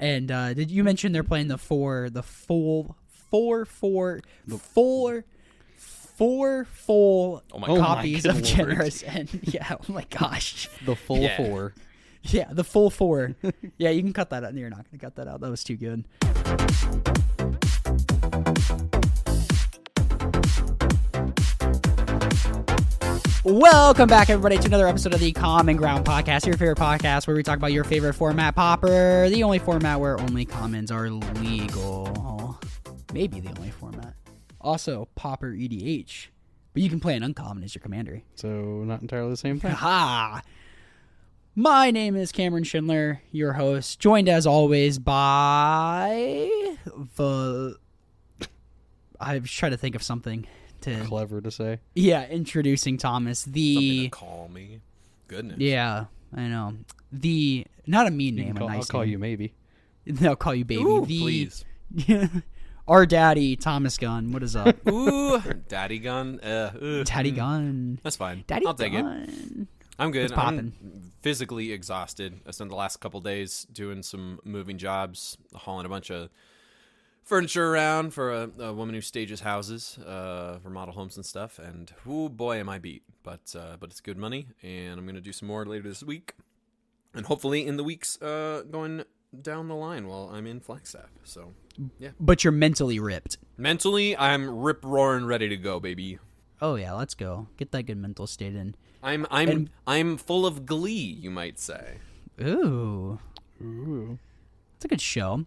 And did you mention they're playing the full copies of Generous? And yeah, oh my gosh. The full 4. Yeah, the full 4. Yeah, you can cut that out. You're not going to cut that out. That was too good. Welcome back, everybody, to another episode of the Common Ground Podcast, your favorite podcast where we talk about your favorite format, Pauper, the only format where only commons are legal. Maybe the only format. Also, Pauper EDH. But you can play an uncommon as your commander. So, not entirely the same thing. Ha! My name is Cameron Schindler, your host, joined as always by the... I was trying to think of something to... Clever to say. Yeah, introducing Thomas. Something to call me. Goodness. Yeah, I know. Not a mean name, a nice name. I'll call you maybe. I'll call you baby. Ooh, please. Our daddy, Thomas Gunn. What is up? Ooh, Daddy Gun. Daddy Gunn. That's fine. Daddy I'll take Gunn. it. I'm good. What's poppin'? I'm physically exhausted. I spent the last couple days doing some moving jobs, hauling a bunch of furniture around for a woman who stages houses for model homes and stuff. And oh boy, am I beat! But it's good money, and I'm gonna do some more later this week, and hopefully in the weeks going down the line while I'm in Flagstaff. So yeah. But you're mentally ripped. Mentally, I'm rip roaring, ready to go, baby. Oh yeah, let's go. Get that good mental state in. I'm full of glee, you might say. Ooh. Ooh. It's a good show.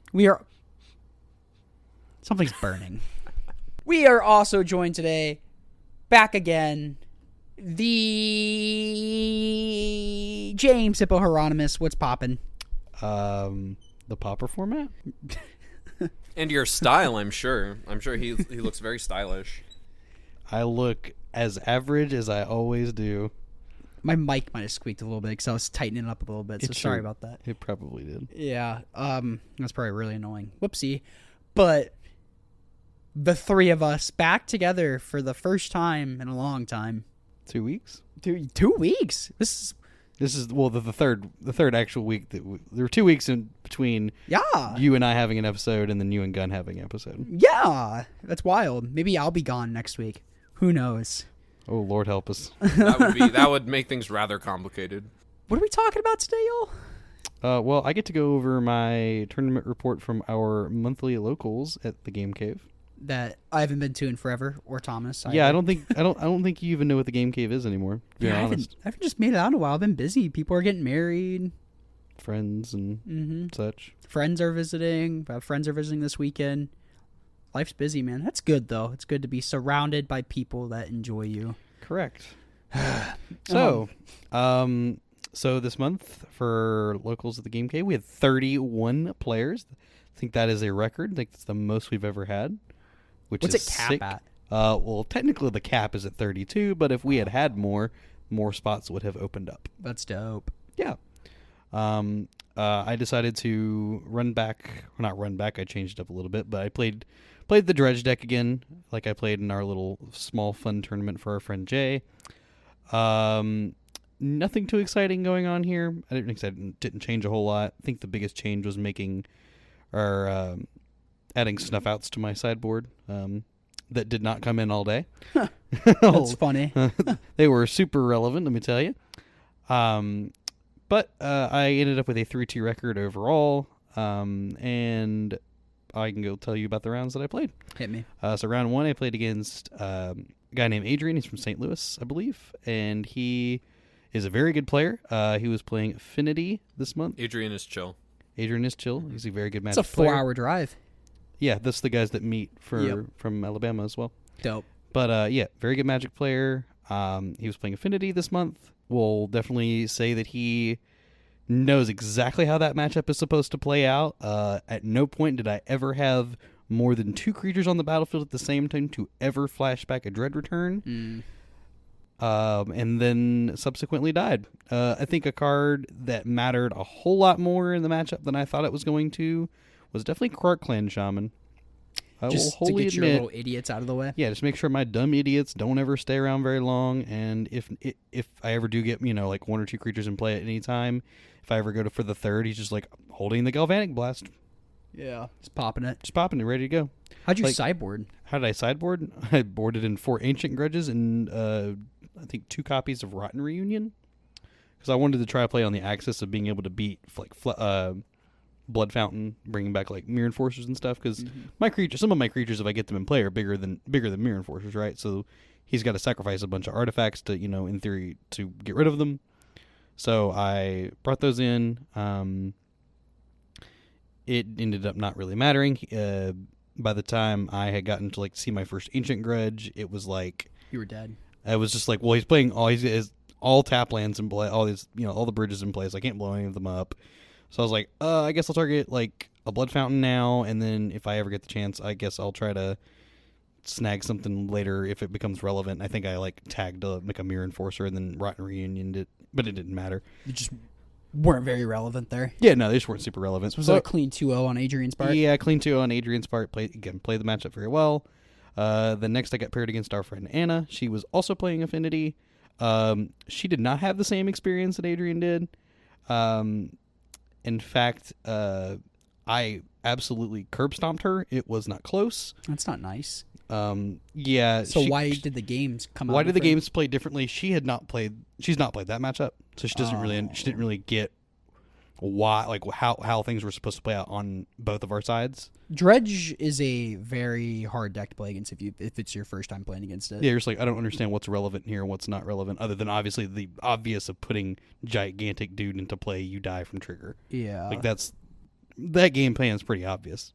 Something's burning. We are also joined today, back again, the James Hippo Hieronymus. What's poppin'? The Pauper format? And your style, I'm sure. I'm sure he looks very stylish. I look as average as I always do. My mic might have squeaked a little bit because I was tightening it up a little bit, so sorry about that. It probably did. Yeah, that's probably really annoying. Whoopsie. But the three of us back together for the first time in a long time. 2 weeks? 2 weeks? This is well the third actual week that there were 2 weeks in between. Yeah. You and I having an episode and then you and Gunn having an episode. Yeah, that's wild. Maybe I'll be gone next week. Who knows? Oh, Lord help us. That would make things rather complicated. What are we talking about today, y'all? Well, I get to go over my tournament report from our monthly locals at the Game Cave. That I haven't been to in forever, or Thomas. Yeah, I don't think you even know what the Game Cave is anymore. To be honest. I haven't just made it out in a while. I've been busy. People are getting married. Friends and such. Friends are visiting. Friends are visiting this weekend. Life's busy, man. That's good, though. It's good to be surrounded by people that enjoy you. Correct. So this month for locals at the Game Cave, we had 31 players. I think that is a record. I think it's the most we've ever had. What's it cap at? Well, technically the cap is at 32, but if we had more spots would have opened up. That's dope. Yeah. I decided to run back. Well, not run back. I changed it up a little bit, but I played the Dredge deck again, like I played in our little small fun tournament for our friend Jay. Nothing too exciting going on here. I didn't change a whole lot. I think the biggest change was adding snuff outs to my sideboard that did not come in all day. That's funny. They were super relevant, let me tell you. But I ended up with a 3-2 record overall, and I can go tell you about the rounds that I played. Hit me. So round 1, I played against a guy named Adrian. He's from St. Louis, I believe, and he is a very good player. He was playing Affinity this month. Adrian is chill. He's a very good Magic It's a 4-hour drive. Yeah, that's the guys that meet from Alabama as well. Dope. But yeah, very good Magic player. He was playing Affinity this month. We'll definitely say that he knows exactly how that matchup is supposed to play out. At no point did I ever have more than 2 creatures on the battlefield at the same time to ever flash back a Dread return. And then subsequently died. I think a card that mattered a whole lot more in the matchup than I thought it was going to was definitely Krark Clan Shaman. Just to get your little idiots out of the way? Yeah, just make sure my dumb idiots don't ever stay around very long, and if I ever do get, like 1 or 2 creatures in play at any time, if I ever go for the third, he's just like holding the Galvanic Blast. Yeah, just popping it. Just popping it, ready to go. How'd you Like, sideboard? How did I sideboard? I boarded in 4 Ancient Grudges and I think 2 copies of Rotten Reunion. Because I wanted to try to play on the axis of being able to beat like Blood Fountain, bringing back like Mirror Enforcers and stuff. Because some of my creatures, if I get them in play, are bigger than Mirror Enforcers, right? So he's got to sacrifice a bunch of artifacts to, in theory, to get rid of them. So I brought those in. It ended up not really mattering. By the time I had gotten to like see my first Ancient Grudge, it was like You were dead. I was just like, well, he's playing all tap lands in play, all these, all the bridges in place. I can't blow any of them up. So I was like, I guess I'll target like a Blood Fountain now, and then if I ever get the chance, I guess I'll try to snag something later if it becomes relevant. I think I like tagged like a Mirror Enforcer and then Rotten Reunion did, but it didn't matter. You just weren't very relevant there. Yeah, no, they just weren't super relevant. Was that a clean 2-0 on Adrian's part? Yeah, clean 2-0 on Adrian's part. Played the matchup very well. The next I got paired against our friend Anna. She was also playing Affinity. She did not have the same experience that Adrian did. In fact, I absolutely curb stomped her. It was not close. That's not nice. Yeah. So why did the games come out? Why did the games play differently? She's not played that matchup, so she doesn't she didn't really get why, like how things were supposed to play out on both of our sides. Dredge is a very hard deck to play against if it's your first time playing against it. Yeah, you're just like, I don't understand what's relevant here and what's not relevant, other than obviously the obvious of putting gigantic dude into play, you die from trigger. Yeah. Like that game plan is pretty obvious.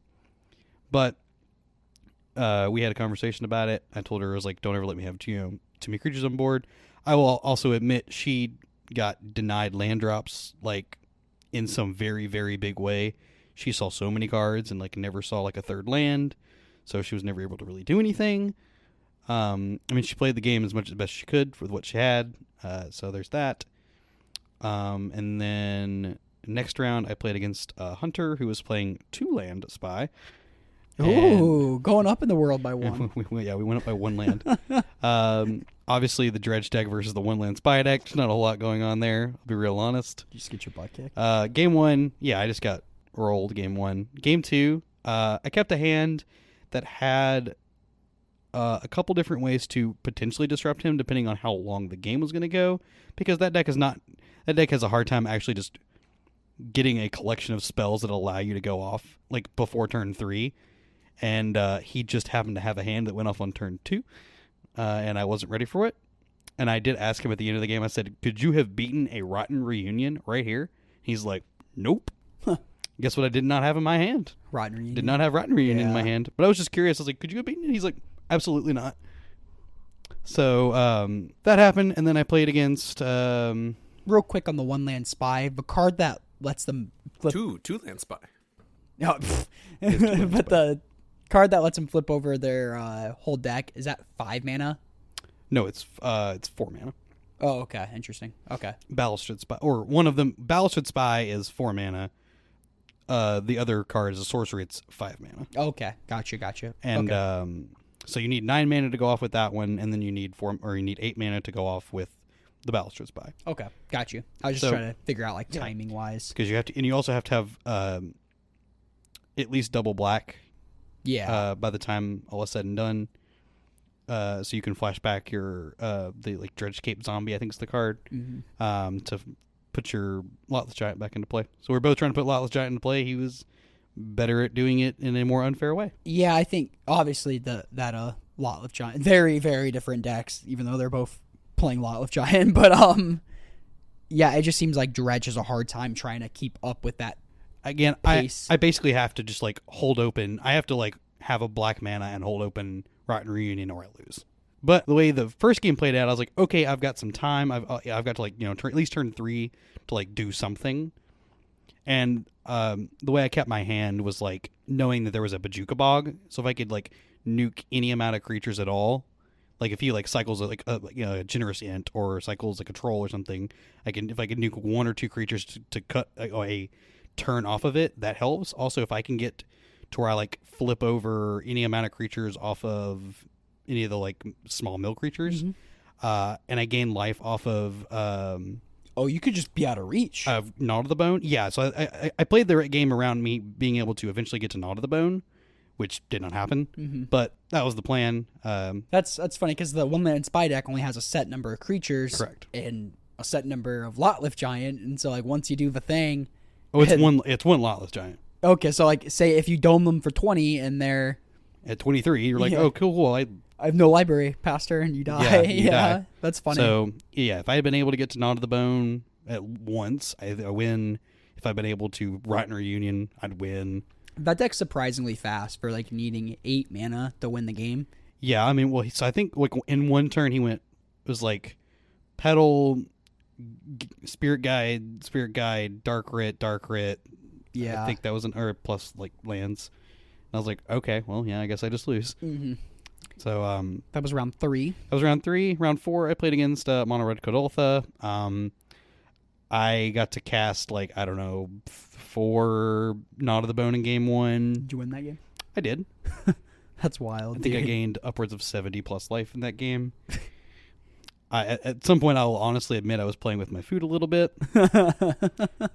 But we had a conversation about it. I told her, I was like, don't ever let me have too many creatures on board. I will also admit she got denied land drops like in some very, very big way. She saw so many cards and like never saw like a third land, so she was never able to really do anything. I mean, she played the game as best she could with what she had. So there's that. And then next round, I played against Hunter, who was playing 2-land Spy. Ooh, going up in the world by one. we went up by 1 land. Obviously, the Dredge deck versus the 1-land Spy deck. There's not a whole lot going on there. I'll be real honest. Did you just get your butt kicked? Game 1, yeah, I just got rolled game 1. Game 2, I kept a hand that had a couple different ways to potentially disrupt him, depending on how long the game was going to go, because that deck has a hard time actually just getting a collection of spells that allow you to go off like before turn 3. And he just happened to have a hand that went off on turn 2, and I wasn't ready for it. And I did ask him at the end of the game, I said, could you have beaten a Rotten Reunion right here? He's like, nope. Huh. Guess what I did not have in my hand? Rotten Reunion. Did not have Rotten Reunion in my hand. But I was just curious. I was like, could you have beaten it? He's like, absolutely not. So that happened, and then I played against... Real quick on the 1-land Spy, the card that lets them flip... Two-land Spy. Oh, but the card that lets them flip over their whole deck, is that 5 mana? No, it's 4 mana. Oh, okay. Interesting. Okay. Ballasted Spy, or one of them, Ballasted Spy is 4 mana. The other card is a sorcery. It's 5 mana. Okay. Gotcha. And okay. So you need 9 mana to go off with that one, and then you need 8 mana to go off with the Ballasted Spy. Okay. Got you. I was just trying to figure out timing wise. Because you have to, and you also have to have at least double black. Yeah. By the time all is said and done. So you can flash back your the like Dredge Cape Zombie, I think is the card, to put your Lotless Giant back into play. So we're both trying to put Lotless Giant into play. He was better at doing it in a more unfair way. Yeah, I think obviously that Lotless Giant, very very different decks, even though they're both playing Lotless Giant. But yeah, it just seems like Dredge has a hard time trying to keep up with that. Again, pace. I basically have to just like hold open. I have to like have a black mana and hold open Rotten Reunion or I lose. But the way the first game played out, I was like, okay, I've got some time. I've got to like at least turn 3 to like do something. And the way I kept my hand was like knowing that there was a Bajuka Bog. So if I could like nuke any amount of creatures at all, like if he like cycles like a generous int or cycles like a troll or something, if I could nuke 1 or 2 creatures to cut a turn off of it, that helps. Also, if I can get to where I like flip over any amount of creatures off of any of the like small mill creatures, and I gain life off of Oh, you could just be out of reach. Gnaw to the Bone? Yeah, so I played the game around me being able to eventually get to Gnaw to the Bone, which did not happen, but that was the plan. That's funny, because the one-land spy deck only has a set number of creatures. Correct. And a set number of Lot-Lift Giant, and so, like, once you do the thing... Oh, it's one Lotless Giant. Okay, so, like, say if you dome them for 20 and they're... At 23, you're like, oh, cool, I have no library past her, and you die. Yeah, you die. That's funny. So, yeah, if I had been able to get to Gnaw to the Bone at once, I win. If I'd been able to Rotten Reunion, I'd win. That deck's surprisingly fast for, like, needing 8 mana to win the game. Yeah, I mean, well, so I think, like, in one turn he went, it was like, Petal, Spirit Guide, Dark Writ. Yeah. I think that was or plus, like, lands. And I was like, okay, well, yeah, I guess I just lose. Mm-hmm. So, that was round 3. That was round 3. Round 4, I played against Mono Red Kodoltha. I got to cast, like, I don't know, 4 Gnaw to the Bone in game 1. Did you win that game? I did. That's wild. I think I gained upwards of 70 plus life in that game. At some point, I'll honestly admit I was playing with my food a little bit.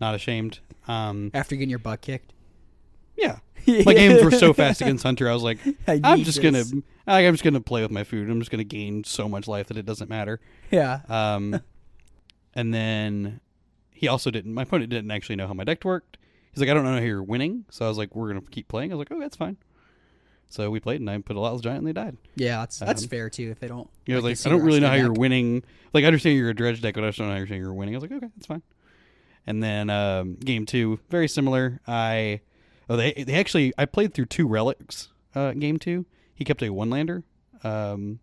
Not ashamed. After getting your butt kicked? Yeah. My games were so fast against Hunter, I was like, I'm just gonna play with my food. I'm just gonna gain so much life that it doesn't matter. Yeah. And then my opponent didn't actually know how my deck worked. He's like, I don't know how you're winning. So I was like, we're gonna keep playing. I was like, oh, that's fine. So we played, and I put a Lotless Giant, and they died. Yeah, that's fair too. If they don't, like I don't really know how you're winning. Like, I understand you're a dredge deck, but I just don't know how you're winning. I was like, okay, that's fine. And then game 2, very similar. I played through 2 relics. Game 2, he kept a 1-lander. I'm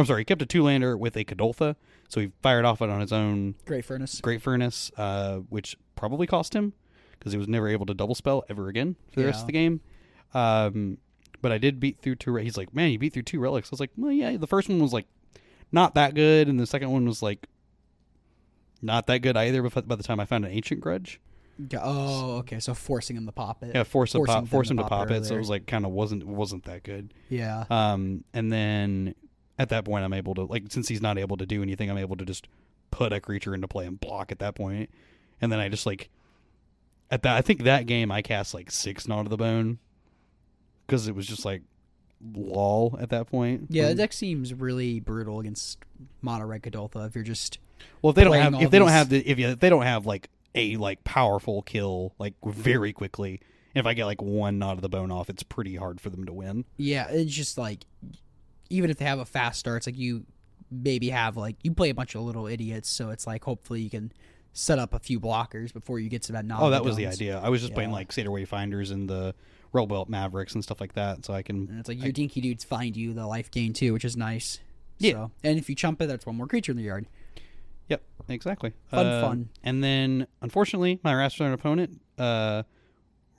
sorry, he kept a 2-lander with a Kodoltha. So he fired off it on his own Great Furnace, which probably cost him because he was never able to double spell ever again for the rest of the game. But I did beat through 2. He's like, man, you beat through 2 relics. I was like, well, yeah. The first one was like not that good, and the second one was like not that good either. By the time I found an Ancient Grudge. Oh, okay. So forcing him to pop it. Yeah, force him to pop it. So it was like kind of wasn't that good. Yeah. And then at that point, I'm able to, like, since he's not able to do anything, I'm able to just put a creature into play and block at that point. And then I just like I think that game I cast like 6 Gnaw to the Bone because it was just like lol at that point. Yeah, the deck seems really brutal against Mono Red Kodoltha if you're just if they don't have like a like powerful kill like very quickly. If I get like 1 Gnaw to the Bone off, it's pretty hard for them to win. Yeah, it's just like even if they have a fast start, it's like you maybe have like you play a bunch of little idiots, so it's like hopefully you can set up a few blockers before you get to that Gnaw. Oh, that was the idea. I was just playing like Satyr Wayfinders and the Railbelt Mavericks and stuff like that, so I can. And it's like your dinky dudes find you the life gain too, which is nice. Yeah, so, and if you chump it, that's 1 more creature in the yard. Yep, exactly. Fun. And then, unfortunately, my Rasputin opponent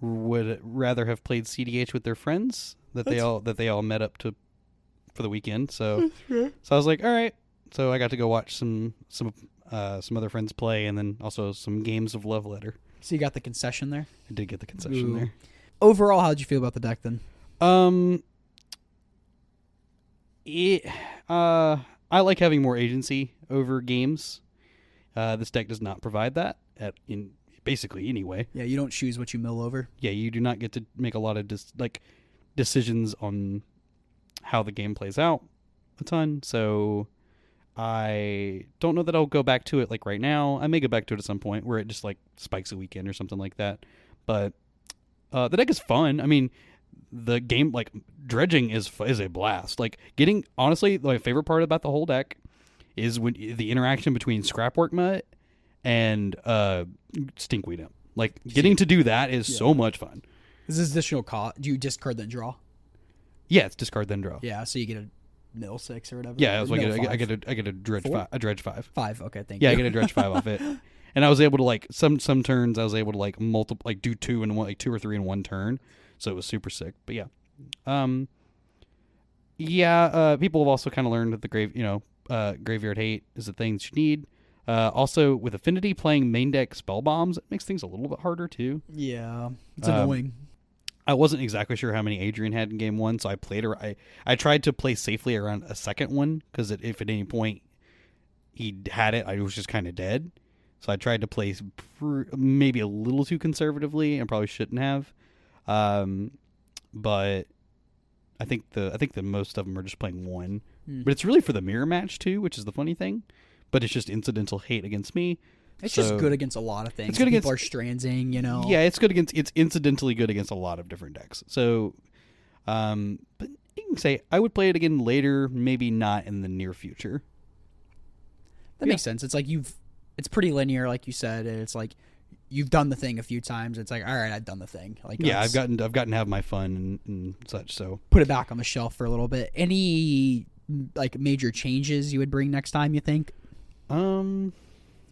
would rather have played CDH with their friends that they all met up for the weekend. So I was like, all right. So I got to go watch some other friends play, and then also some games of Love Letter. So you got the concession there? I did get the concession there. Overall, how'd you feel about the deck then? I like having more agency over games. This deck does not provide that in basically any way. Yeah, you don't choose what you mill over. Yeah, you do not get to make a lot of decisions on how the game plays out a ton. So I don't know that I'll go back to it like right now. I may go back to it at some point where it just like spikes a weekend or something like that. But the deck is fun. I mean, the game, like, dredging is a blast. Like, honestly, my favorite part about the whole deck is when the interaction between Scrapwork Mutt and Stinkweed Imp. Like, getting to do that is so much fun. Is this additional cost? Do you discard then draw? Yeah, it's discard then draw. Yeah, so you get a mill 6 or whatever. Yeah, I get a dredge 5. A dredge 5. 5. Okay, thank you. Yeah, I get a dredge 5 off it. And I was able to like some turns I was able to like do 2 in one, like 2 or 3 in one turn. So it was super sick. But yeah. People have also kind of learned that the graveyard hate is the thing that you need. Also, with Affinity playing main deck spell bombs, it makes things a little bit harder too. Yeah, it's annoying. I wasn't exactly sure how many Adrian had in game 1, so I tried to play safely around a second one because if at any point he had it, I was just kind of dead. So I tried to play maybe a little too conservatively and probably shouldn't have. But I think the most of them are just playing one. But it's really for the mirror match too, which is the funny thing. But it's just incidental hate against me. It's just good against a lot of things. It's good People against, are strandsing, you know. Yeah, it's incidentally good against a lot of different decks. So, but you can say I would play it again later, maybe not in the near future. That makes sense. It's like it's pretty linear, like you said. And it's like you've done the thing a few times. It's like, all right, I've done the thing. Like, yeah, I've gotten to have my fun and such. So put it back on the shelf for a little bit. Any like major changes you would bring next time? You think?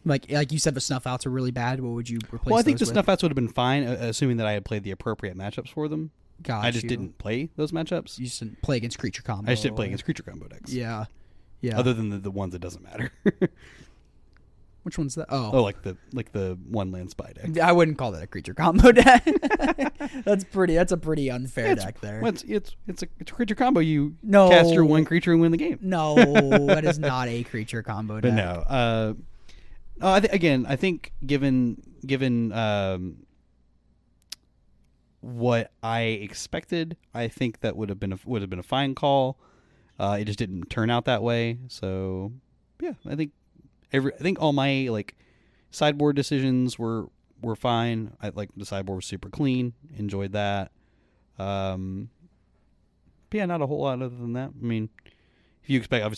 Like you said, the snuff outs are really bad. What would you replace? Well, I think the those with? snuff outs would have been fine, assuming that I had played the appropriate matchups for them. Got I just didn't play those matchups. You just didn't play against creature combo. I just didn't play against creature combo decks. Yeah. Other than the ones that doesn't matter. Which one's that? like the one land spy deck. I wouldn't call that a creature combo deck. That's a pretty unfair deck there. Well, it's a creature combo. You No. cast your one creature and win the game. No, that is not a creature combo deck. But no. I think given what I expected, I think that would have been a fine call. It just didn't turn out that way. So yeah, I think all my like sideboard decisions were fine. I like the sideboard was super clean. Enjoyed that. But yeah, not a whole lot other than that. I mean, if you expect a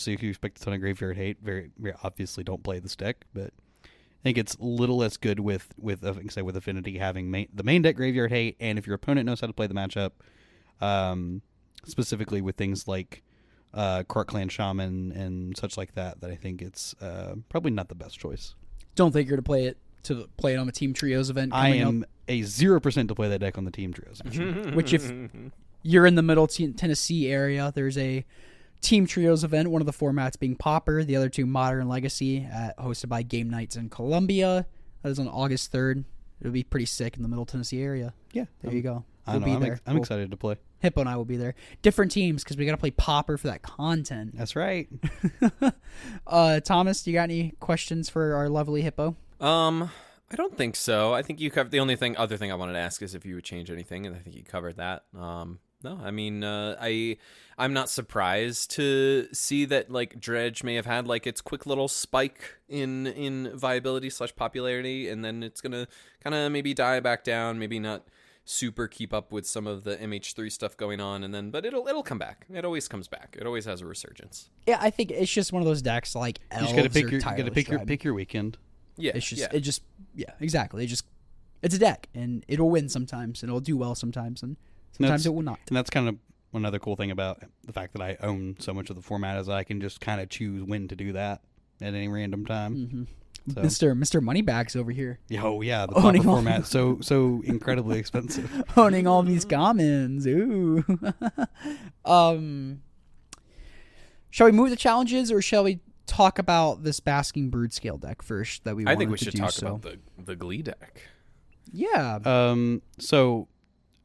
ton of graveyard hate, very very obviously don't play this deck. But I think it's a little less good with Affinity having the main deck graveyard hate, and if your opponent knows how to play the matchup, specifically with things like Krark Clan Shaman and such like that I think it's probably not the best choice. Don't think you're to play it on the Team Trios event. I am a 0% to play that deck on the Team Trios event. Which if you're in the Middle Tennessee area, there's a Team Trios event, one of the formats being Pauper, the other two Modern Legacy, hosted by Game Nights in Columbia. That is on August 3rd. It'll be pretty sick in the Middle Tennessee area. Yeah. There you go. I'm excited to play. Hippo and I will be there. Different teams because we got to play Pauper for that content. That's right. Thomas, do you got any questions for our lovely Hippo? I don't think so. I think you covered the other thing I wanted to ask is if you would change anything, and I think you covered that. No, I mean, I'm not surprised to see that like Dredge may have had like its quick little spike in viability / popularity, and then it's gonna kind of maybe die back down, maybe not super keep up with some of the MH3 stuff going on, but it'll come back. It always comes back. It always has a resurgence. Yeah, I think it's just one of those decks like Elves You just gotta pick your weekend. Yeah, it's just exactly. It's a deck, and it'll win sometimes, and it'll do well sometimes, and sometimes it will not. And that's kind of another cool thing about the fact that I own so much of the format is I can just kind of choose when to do that at any random time. Mm-hmm. So. Mr. Moneybags over here. Oh yeah, the Pauper format so incredibly expensive. Owning all these commons. Ooh. Shall we move the challenges, or shall we talk about this Basking Brood Scale deck first? I think we should talk about the Glee deck. Yeah. So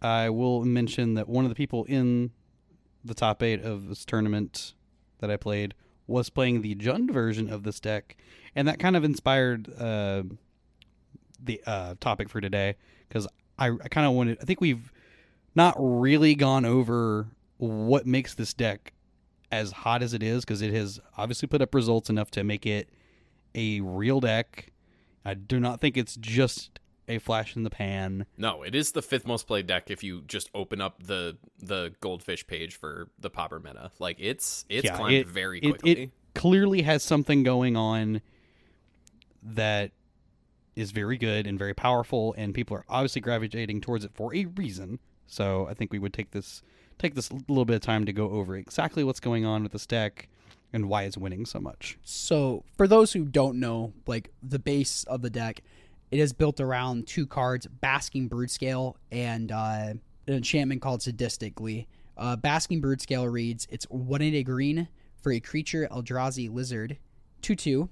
I will mention that one of the people in the top 8 of this tournament that I played was playing the Jund version of this deck, and that kind of inspired the topic for today, because I kind of wanted. I think we've not really gone over what makes this deck as hot as it is, because it has obviously put up results enough to make it a real deck. I do not think it's just a flash in the pan. No, it is the 5th most played deck if you just open up the Goldfish page for the Pauper meta. Like it's climbed very quickly. It clearly has something going on that is very good and very powerful, and people are obviously gravitating towards it for a reason. So I think we would take this little bit of time to go over exactly what's going on with this deck and why it's winning so much. So for those who don't know, like the base of the deck, it is built around 2 cards, Basking Brood Scale and an enchantment called Sadistic Glee. Basking Brood Scale reads, it's 1 in a green for a creature Eldrazi Lizard, 2/2.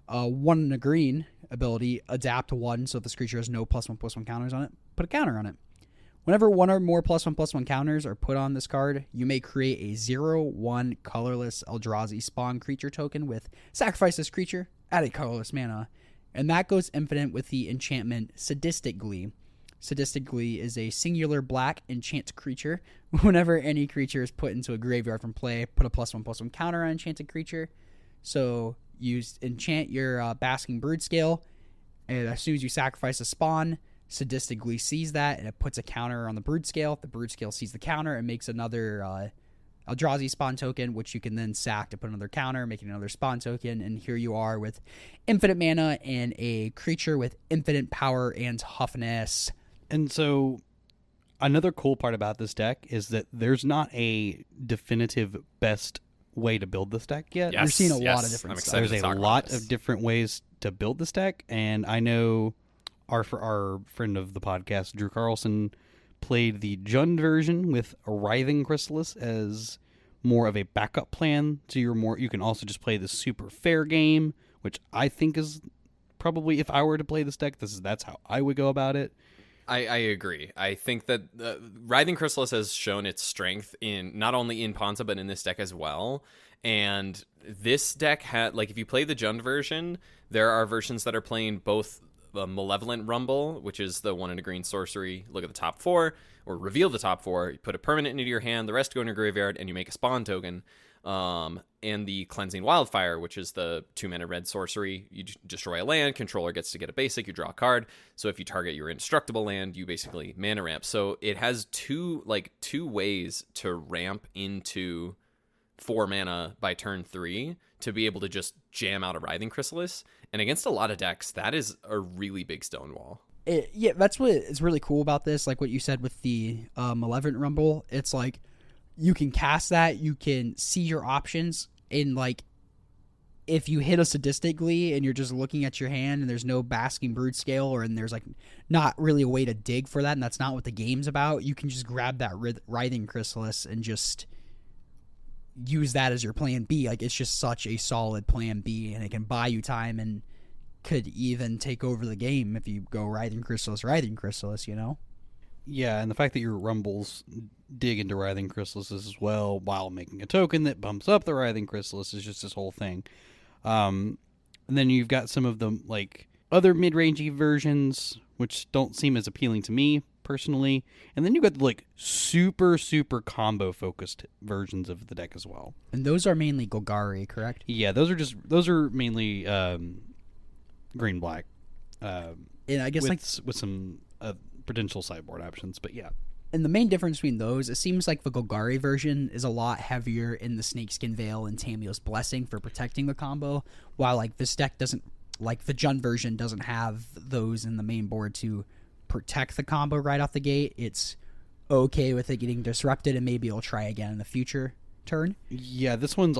1 in a green ability, adapt 1, so if this creature has no +1/+1 counters on it, put a counter on it. Whenever 1 or more +1/+1 counters are put on this card, you may create a 0/1 colorless Eldrazi spawn creature token with sacrifice this creature, add a colorless mana. And that goes infinite with the enchantment Sadistic Glee. Sadistic Glee is a singular black enchant creature. Whenever any creature is put into a graveyard from play, put a +1/+1 counter on enchanted creature. So you enchant your Basking Brood-Scale, and as soon as you sacrifice a spawn, Sadistic Glee sees that, and it puts a counter on the Brood-Scale. The Brood-Scale sees the counter and makes another Eldrazi spawn token, which you can then sack to put another counter, making another spawn token. And here you are with infinite mana and a creature with infinite power and toughness. And so another cool part about this deck is that there's not a definitive best way to build this deck yet. Yes, You're seeing a lot of different stuff. There's a lot of different ways to build this deck, and I know our friend of the podcast, Drew Carlson, played the Jund version with a Writhing Chrysalis as more of a backup plan. So you can also just play the super fair game, which I think is probably, if I were to play this deck, that's how I would go about it. I agree. I think that Writhing Chrysalis has shown its strength in not only in Ponza but in this deck as well. And this deck if you play the Jund version, there are versions that are playing both the Malevolent Rumble, which is the 1 and a green sorcery. Look at the top 4, or reveal the top 4. You put a permanent into your hand, the rest go in your graveyard, and you make a spawn token. And the Cleansing Wildfire, which is the 2-mana red sorcery. You destroy a land, controller gets to get a basic, you draw a card. So if you target your indestructible land, you basically mana ramp. So it has two ways to ramp into 4 mana by turn 3 to be able to just jam out a Writhing Chrysalis. And against a lot of decks, that is a really big stonewall. Yeah, that's what is really cool about this. Like what you said with the Malevolent Rumble, it's like you can cast that, you can see your options, and like if you hit a Sadistic Glee and you're just looking at your hand and there's no Basking Brood-Scale, and there's like not really a way to dig for that, and that's not what the game's about, you can just grab that Writhing Chrysalis and just use that as your plan B. Like, it's just such a solid plan B, and it can buy you time and could even take over the game if you go Writhing Chrysalis, you know? Yeah, and the fact that your Rumbles dig into Writhing Chrysalises as well while making a token that bumps up the Writhing Chrysalis is just this whole thing. And then you've got some of the like other mid-rangey versions, which don't seem as appealing to me personally. And then you've got the like super combo-focused versions of the deck as well. And those are mainly Golgari, correct? Yeah, those are mainly green-black. And I guess with some potential sideboard options, but yeah. And the main difference between those, it seems like the Golgari version is a lot heavier in the Snakeskin Veil and Tamiyo's Blessing for protecting the combo, while like this deck doesn't, like the Jund version doesn't have those in the main board to protect the combo right off the gate. It's okay with it getting disrupted, and maybe it'll try again in the future turn. Yeah, this one's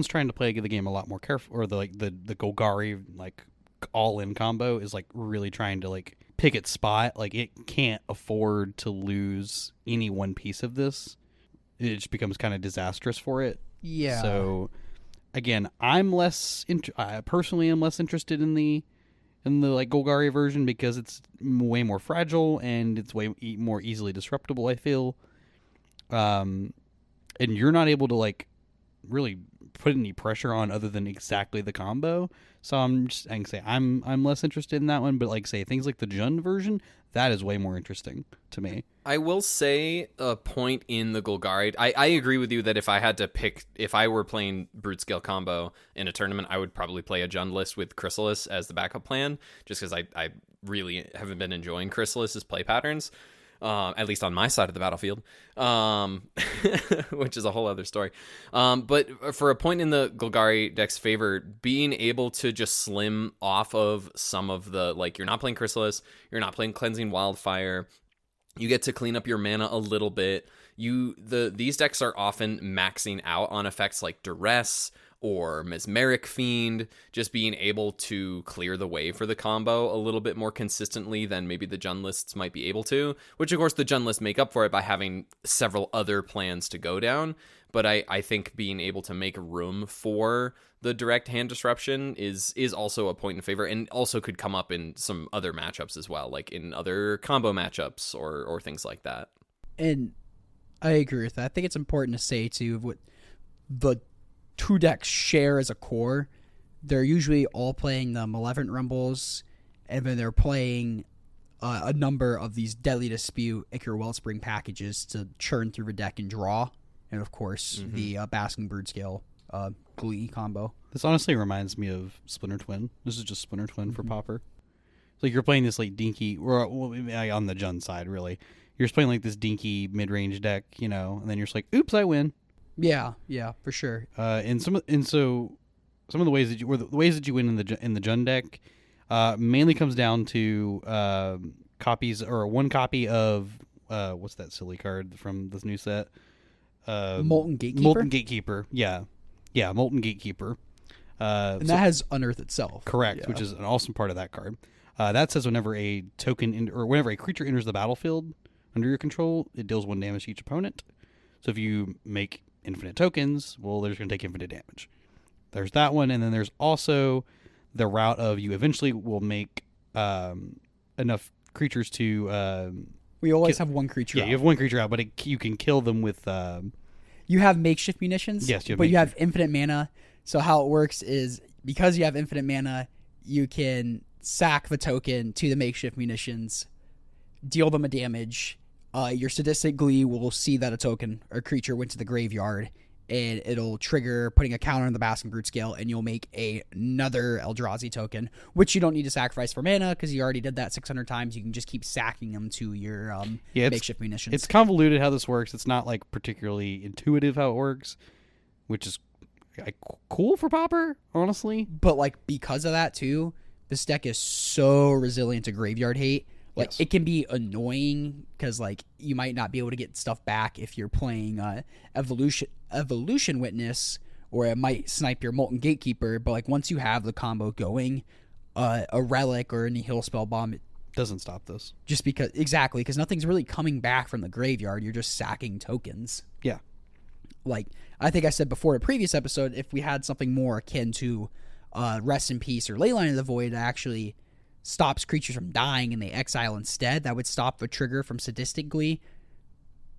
trying to play the game a lot more careful, or the Golgari like all-in combo is like really trying to like pick its spot. Like, it can't afford to lose any one piece of this. It just becomes kind of disastrous for it. Yeah. So again, I personally am less interested in the like Golgari version because it's way more fragile and it's way more easily disruptible, I feel. And you're not able to like really put any pressure on other than exactly the combo. So I can say I'm less interested in that one, but like say things like the Jund version, that is way more interesting to me. I will say a point in the Golgari. I agree with you that if I had to pick, if I were playing Brute Scale combo in a tournament, I would probably play a Jund list with Chrysalis as the backup plan, just because I really haven't been enjoying Chrysalis's play patterns. At least on my side of the battlefield, which is a whole other story. But for a point in the Golgari deck's favor, being able to just slim off of some of the, like, you're not playing Chrysalis, you're not playing Cleansing Wildfire, you get to clean up your mana a little bit. These decks are often maxing out on effects like Duress or Mesmeric Fiend, just being able to clear the way for the combo a little bit more consistently than maybe the Jund lists might be able to, which of course the Jund lists make up for it by having several other plans to go down. But I think being able to make room for the direct hand disruption is also a point in favor, and also could come up in some other matchups as well, like in other combo matchups or things like that. And I agree with that. I think it's important to say too, what the two decks share as a core they're usually all playing the Malevolent Rumbles, and then they're playing a number of these Deadly Dispute Ichor Wellspring packages to churn through the deck and draw. And, of course, the Basking Broodscale Glee combo. This honestly reminds me of Splintertwin. This is just Splintertwin for Pauper. So you're playing this like dinky, or on the Jund side, really. You're just playing like this dinky mid-range deck, and then you're just like, oops, I win. Yeah, for sure. And some of the ways that you win in the Jund deck mainly comes down to copies, or one copy of what's that silly card from this new set? Molten Gatekeeper. Molten Gatekeeper. Yeah, Molten Gatekeeper. And that has Unearth itself. Correct, which is an awesome part of that card. That says whenever a whenever a creature enters the battlefield under your control, it deals 1 damage to each opponent. So if you make infinite tokens, well, they're just going to take infinite damage. There's that one, and then there's also the route of you eventually will make enough creatures to... we always have one creature out. Yeah, you have one creature out, but you can kill them with... you have makeshift munitions, yes, but you have infinite mana. So how it works is, because you have infinite mana, you can sack the token to the makeshift munitions, deal them a damage. Your Sadistic Glee will see that a token or creature went to the graveyard, and it'll trigger putting a counter on the Basking Brute scale, and you'll make another Eldrazi token, which you don't need to sacrifice for mana because you already did that 600 times. You can just keep sacking them to your makeshift munitions. It's convoluted how this works. It's not like particularly intuitive how it works, which is cool for Pauper, honestly. But like because of that too, this deck is so resilient to graveyard hate. Like it can be annoying because like you might not be able to get stuff back if you're playing Evolution Witness, or it might snipe your Molten Gatekeeper. But like once you have the combo going, a Relic or a Nihil Spellbomb, it doesn't stop this. Just because nothing's really coming back from the graveyard. You're just sacking tokens. Yeah. Like I think I said before in a previous episode, if we had something more akin to Rest in Peace or Leyline of the Void that actually stops creatures from dying and they exile instead, that would stop the trigger from Sadistic Glee.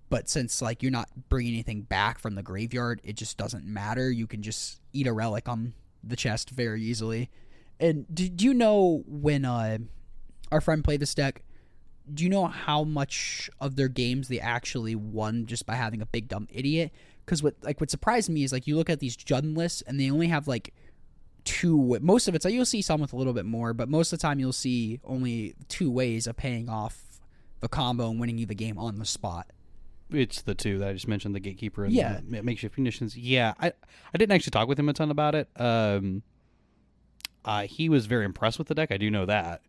But since like you're not bringing anything back from the graveyard, it just doesn't matter. You can just eat a relic on the chest very easily. And do you know when our friend played this deck, do you know how much of their games they actually won just by having a big dumb idiot? Because what surprised me is like you look at these Jund lists and they only have like two. Most of it's like you'll see some with a little bit more, but most of the time you'll see only 2 ways of paying off the combo and winning you the game on the spot. It's the 2 that I just mentioned, the Gatekeeper and the makeshift munitions. Yeah, I didn't actually talk with him a ton about it. He was very impressed with the deck. I do know that.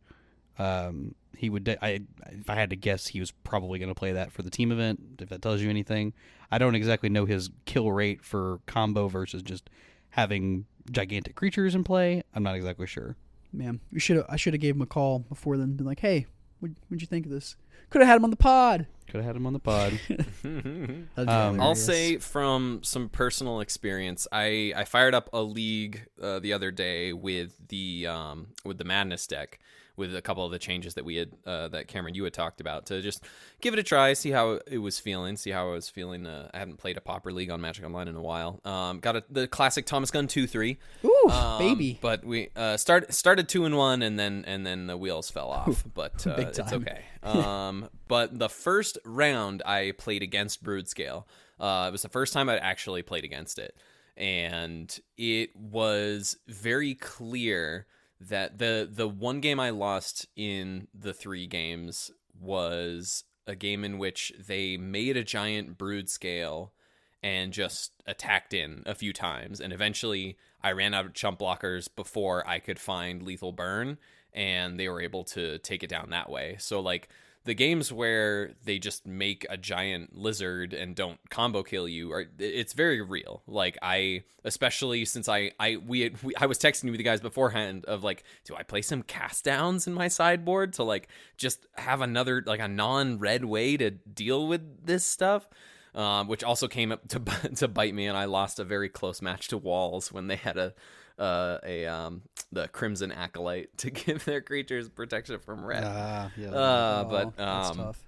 He would. If I had to guess, he was probably going to play that for the team event. If that tells you anything, I don't exactly know his kill rate for combo versus just having gigantic creatures in play. I'm not exactly sure. Man, I should have gave him a call before then. Been like, hey, what'd you think of this? Could have had him on the pod. I'll say from some personal experience, I fired up a league the other day with the Madness deck, with a couple of the changes that we had that Cameron you had talked about, to just give it a try, see how it was feeling, I hadn't played a Pauper League on Magic Online in a while. Got the classic Thomas Gun 2-3. Ooh, baby! But we started 2-1, and then the wheels fell off. But it's okay. But the first round I played against Broodscale. It was the first time I'd actually played against it, and it was very clear that the one game I lost in the 3 games was a game in which they made a giant brood scale and just attacked in a few times. And eventually I ran out of chump blockers before I could find lethal burn, and they were able to take it down that way. So like the games where they just make a giant lizard and don't combo kill you, it's very real. Like especially since I was texting with the guys beforehand of like, do I play some cast downs in my sideboard to like just have another like a non-red way to deal with this stuff, which also came up to bite me, and I lost a very close match to Walls when they had the Crimson Acolyte to give their creatures protection from red. That's tough.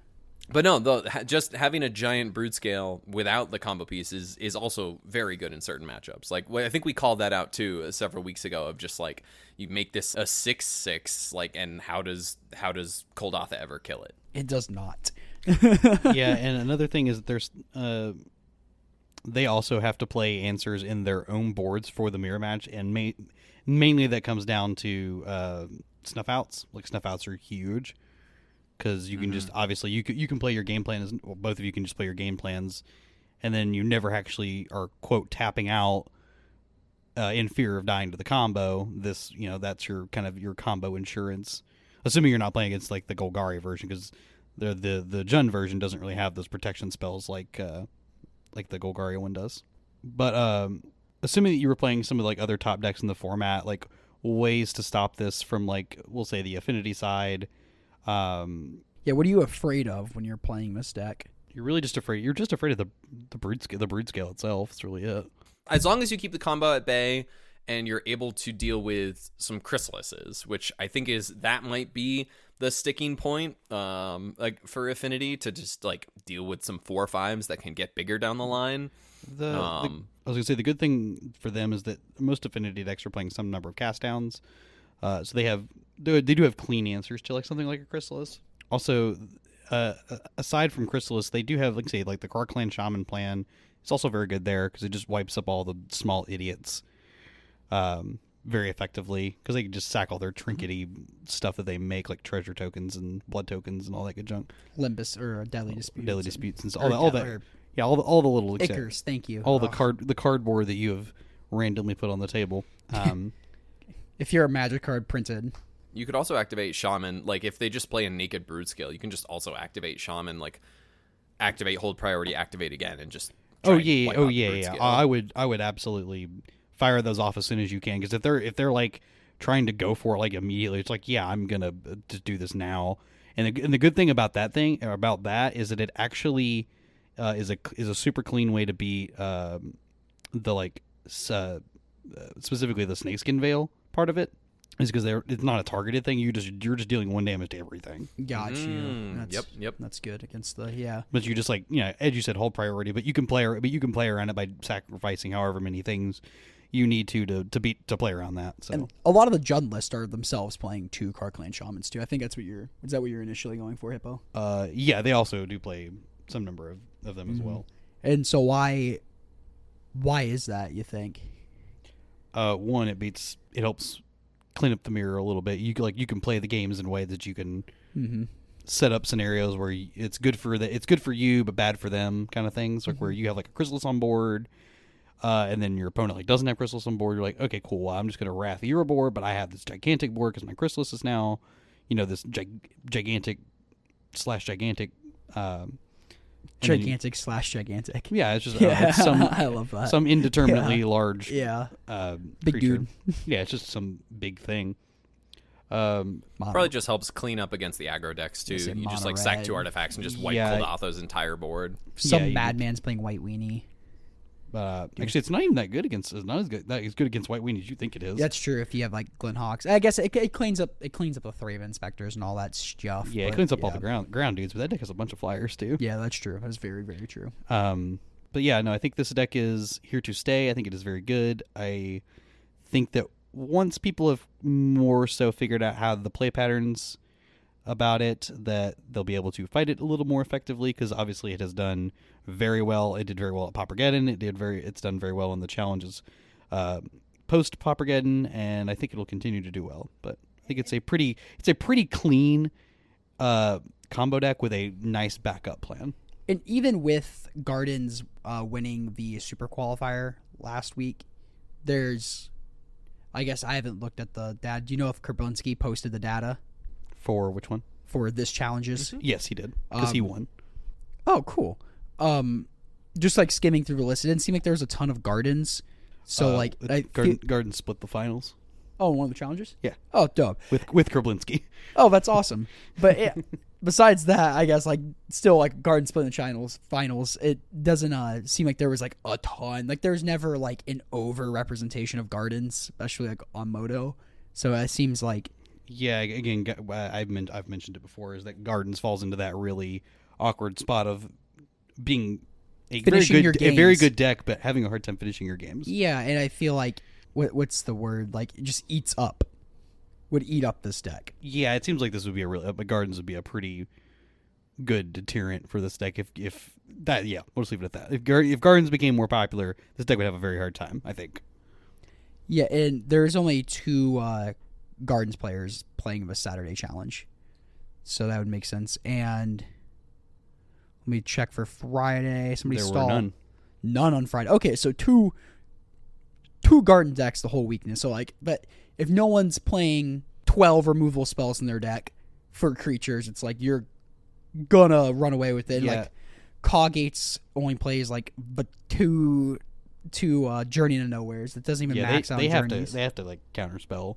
But no, just having a giant brood scale without the combo piece is also very good in certain matchups. Like, I think we called that out too several weeks ago of just like, you make this a 6/6, like, and how does Koldatha ever kill it? It does not. Yeah, and another thing is that there's they also have to play answers in their own boards for the mirror match, and mainly that comes down to snuff outs. Like, snuff outs are huge. Because you can just, obviously, you can play your game plan, both of you can just play your game plans, and then you never actually are, quote, tapping out in fear of dying to the combo. This, that's your kind of your combo insurance. Assuming you're not playing against, like, the Golgari version, because the Jund version doesn't really have those protection spells like the Golgari one does. But assuming that you were playing some of, like, other top decks in the format, like, ways to stop this from, like, we'll say the affinity side. Yeah, what are you afraid of when you're playing this deck? You're just afraid of the brood scale itself. That's really it. As long as you keep the combo at bay and you're able to deal with some chrysalises, which I think that might be the sticking point, like for affinity, to just like deal with some 4/5s that can get bigger down the line. I was gonna say the good thing for them is that most affinity decks are playing some number of cast downs, so they do have clean answers to like something like a Chrysalis. Also, aside from Chrysalis, they do have, like, say, like the Karkland Shaman plan. It's also very good there because it just wipes up all the small idiots very effectively, because they can just sack all their trinkety stuff that they make, like treasure tokens and blood tokens and all that good junk. Limbus or Deadly Disputes. And all that. Yeah, all the little Ickers, thank you. All the cardboard that you have randomly put on the table. If you're a magic card printed. You could also activate Shaman, like if they just play a naked brood scale, you can just also activate Shaman, like activate, hold priority, activate again, and just yeah. I would absolutely fire those off as soon as you can, because if they're like trying to go for it like immediately, it's like, yeah, I'm gonna just do this now. And the good thing about that is that it actually is a super clean way to beat specifically the Snakeskin Veil part of it. Is because it's not a targeted thing. You're just dealing 1 damage to everything. Got you. Yep. That's good against the But you just, like, as you said, hold priority. But you can play around it by sacrificing however many things you need to play around that. So and a lot of the Jund list are themselves playing 2 Karkland Shamans too. I think is that what you're initially going for, Hippo? Yeah, they also do play some number of them as well. And so why is that, you think? One, it helps clean up the mirror a little bit. You can play the games in a way that you can set up scenarios where it's good for you but bad for them, kind of things. Like where you have like a Chrysalis on board, and then your opponent like doesn't have Chrysalis on board. You're like, okay, cool. Well, I'm just gonna Wrath your board, but I have this gigantic board because my Chrysalis is now, this gigantic. Gigantic. Yeah, it's just it's some. I love that. Some indeterminately large. Yeah. Big creature. Dude. Yeah, it's just some big thing. Probably just helps clean up against the aggro decks too. You just like sack 2 artifacts and just wipe Koldatha's entire board. Some madman's playing White Weenie. Actually, it's not even that good against. It's not as good against White Weenie as you think it is. That's true. If you have like Glenhawks, I guess it cleans up the Thraven Inspectors and all that stuff. Yeah, it cleans up all the ground dudes, but that deck has a bunch of flyers too. Yeah, that's true. That's very, very true. But yeah, no, I think this deck is here to stay. I think it is very good. I think that once people have more so figured out how the play patterns about it, that they'll be able to fight it a little more effectively, because obviously it has done very well. It did very well at Paupergeddon. It's done very well in the challenges post Paupergeddon, and I think it'll continue to do well. But I think it's a pretty clean combo deck with a nice backup plan. And even with Gardens winning the Super Qualifier last week, I guess I haven't looked at the data. Do you know if Kerbunski posted the data? For which one? For this challenges? Mm-hmm. Yes, he did, because he won. Oh, cool. Just like skimming through the list, it didn't seem like there was a ton of Gardens. So Garden split the finals. Oh, one of the challenges? Yeah. Oh, dope. With Kerblinski. Oh, that's awesome. But besides that, I guess like still like Garden split the finals. It doesn't seem like there was like a ton. Like there's never like an over representation of Gardens, especially like on Moto. So it seems like. Yeah, again, I've mentioned it before, is that Gardens falls into that really awkward spot of being a Finishing your very games. good deck, but having a hard time finishing your games. Yeah, and I feel like what's the word? Like it just would eat up this deck. Yeah, it seems like this would be Gardens would be a pretty good deterrent for this deck. If that, yeah, we'll just leave it at that. If Gardens became more popular, this deck would have a very hard time, I think. Yeah, and there's only 2 Gardens players playing the Saturday challenge, so that would make sense. And let me check for Friday. Somebody There stalled. were None on Friday. Okay, so two Garden decks the whole weekend. So but if no one's playing 12 removal spells in their deck for creatures, it's like you're gonna run away with it. Yeah. Like Coggates only plays but two Journey to Nowheres. That doesn't even max out they have journeys. to like counterspell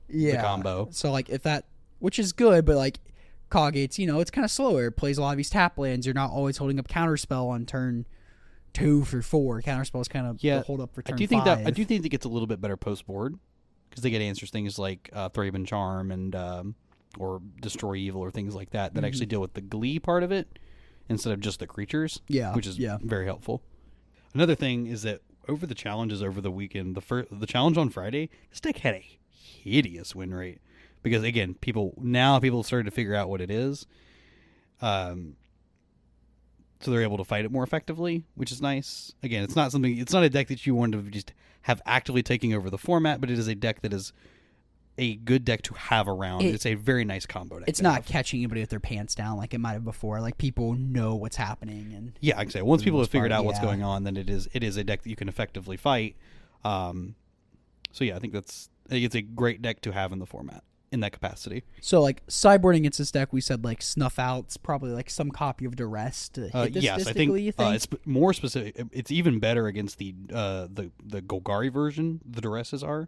the combo. So if that, which is good, but Coggates, it's kind of slower. It plays a lot of these tap lands. You're not always holding up counterspell on turn 2 for 4. Counterspell is kind of the hold up for turn 5. I do think it gets a little bit better post board because they get answers things like Thraben Charm and or Destroy Evil or things like that actually deal with the Glee part of it instead of just the creatures. Yeah, which is very helpful. Another thing is that over the challenges over the weekend, the challenge on Friday, this deck had a hideous win rate because again, people started to figure out what it is. So they're able to fight it more effectively, which is nice. Again, it's not a deck that you want to just have actively taking over the format, but it is a deck that is a good deck to have around. It's a very nice combo deck. It's not catching anybody with their pants down like it might have before. Like people know what's happening, and yeah, like I say, once people have figured out what's yeah. going on, then it is a deck that you can effectively fight. So yeah, I think it's a great deck to have in the format in that capacity. So sideboarding against this deck, we said Snuff Out's probably some copy of Duress to hit this yes, I think it's more specific. It's even better against the Golgari version. The Duresses are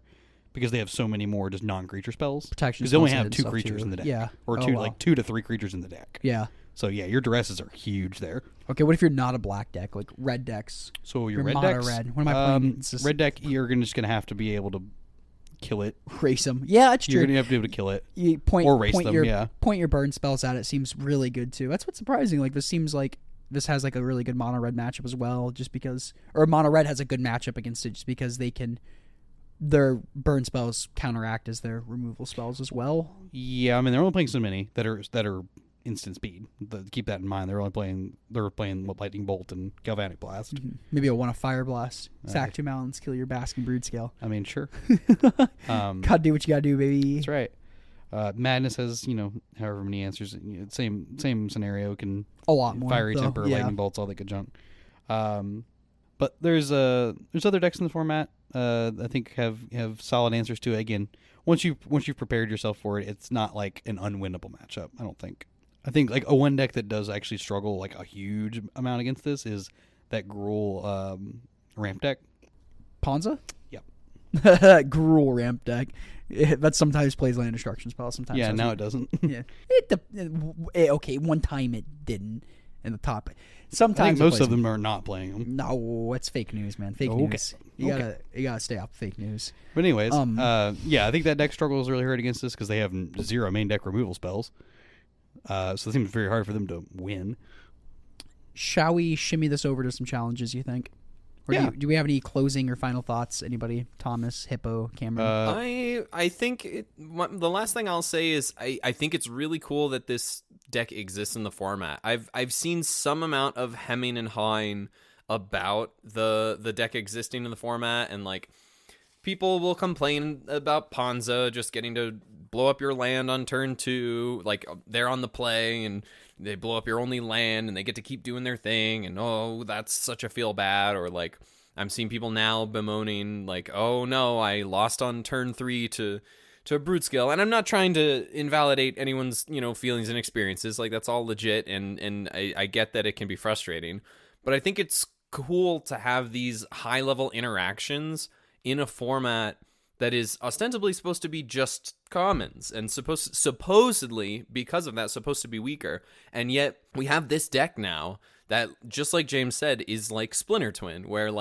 because they have so many more just non-creature spells. Protection because they only spells have and 2 stuff creatures too. in the deck. Yeah, or 2 to 3 creatures in the deck. Yeah. So yeah, your Duresses are huge there. Okay, what if you're not a black deck, like red decks? So your red mono decks, red. What am I playing? Red deck, you're just gonna have to be able to kill it. Race them. Yeah, that's true. You're gonna have to be able to kill it. You or race them. Your, point your burn spells at it seems really good too. That's what's surprising. This seems like this has a really good mono red matchup as well. Just because, or mono red has a good matchup against it, just because their burn spells counteract as their removal spells as well. Yeah, I mean they're only playing so many that are instant speed. Keep that in mind. They're playing Lightning Bolt and Galvanic Blast. Mm-hmm. Maybe a Fire Blast. Sack 2 mountains, kill your Basking Brood Scale. I mean, sure. Gotta do what you gotta do, baby. That's right. Madness has however many answers. Same scenario. Can a lot more. Fiery Temper, Lightning Bolts, all that good junk. But there's other decks in the format. I think have solid answers to it. Again, once you've prepared yourself for it, it's not an unwinnable matchup. I don't think. I think a one deck that does actually struggle a huge amount against this is that Gruul ramp deck. Ponza? Yep. Gruul ramp deck. That sometimes plays land destruction spells. Sometimes. Yeah, now it doesn't. Yeah. Okay, one time it didn't in the top. I Sometimes think most of them are not playing them. No, it's fake news, man. Fake news. You gotta stay off fake news. But anyways, yeah, I think that deck struggles really hard against this because they have 0 main deck removal spells. So it seems very hard for them to win. Shall we shimmy this over to some challenges, you think? Or yeah. Do we have any closing or final thoughts? Anybody? Thomas, Hippo, Cameron? I think the last thing I'll say is I think it's really cool that this deck exists in the format. I've seen some amount of hemming and hawing about the deck existing in the format, and people will complain about Ponza just getting to blow up your land on turn 2, they're on the play and they blow up your only land and they get to keep doing their thing, and oh, that's such a feel bad. Or I'm seeing people now bemoaning oh no, I lost on turn 3 to a Brute Scale. And I'm not trying to invalidate anyone's feelings and experiences. That's all legit, and I get that it can be frustrating, but I think it's cool to have these high level interactions in a format that is ostensibly supposed to be just commons and supposedly because of that supposed to be weaker. And yet we have this deck now that, just like James said, is like Splintertwin, where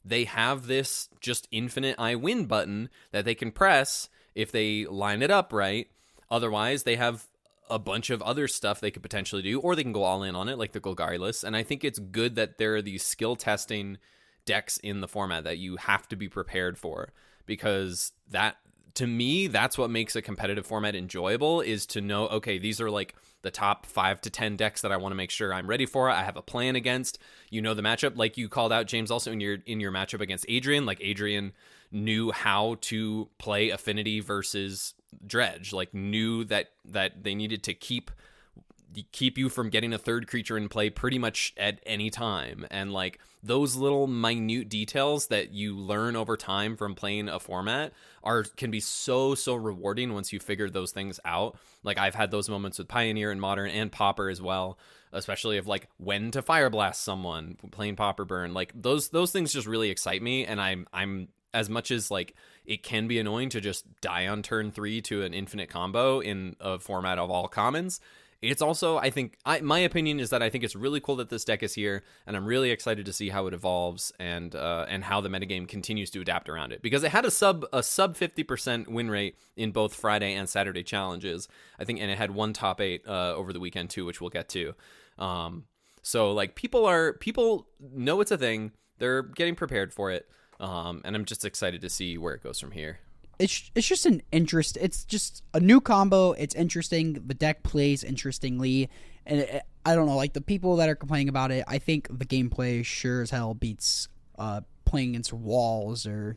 they have this just infinite I win button that they can press if they line it up right. Otherwise, they have a bunch of other stuff they could potentially do, or they can go all in on it like the Golgari list. And I think it's good that there are these skill testing decks in the format that you have to be prepared for, because that, to me, that's what makes a competitive format enjoyable, is to know, okay, these are like the top 5 to 10 decks that I want to make sure I'm ready for. I have a plan against, the matchup, like you called out, James, also in your matchup against Adrian. Like, Adrian knew how to play Affinity versus Dredge, like knew that they needed to keep you from getting a third creature in play pretty much at any time. And like those little minute details that you learn over time from playing a format can be so rewarding once you figure those things out. Like, I've had those moments with Pioneer and Modern and Pauper as well, especially of like when to Fire Blast someone playing Pauper Burn. Like those things just really excite me, and I'm as much as like it can be annoying to just die on turn 3 to an infinite combo in a format of all commons, it's also, I think, my opinion is that I think it's really cool that this deck is here, and I'm really excited to see how it evolves and how the metagame continues to adapt around it, because it had a sub 50% win rate in both Friday and Saturday challenges, I think, and it had one top 8 over the weekend too, which we'll get to. So like people know it's a thing, they're getting prepared for it. And I'm just excited to see where it goes from here. It's just it's just a new combo. It's interesting. The deck plays interestingly, and I don't know, like the people that are complaining about it, I think the gameplay sure as hell beats playing against walls or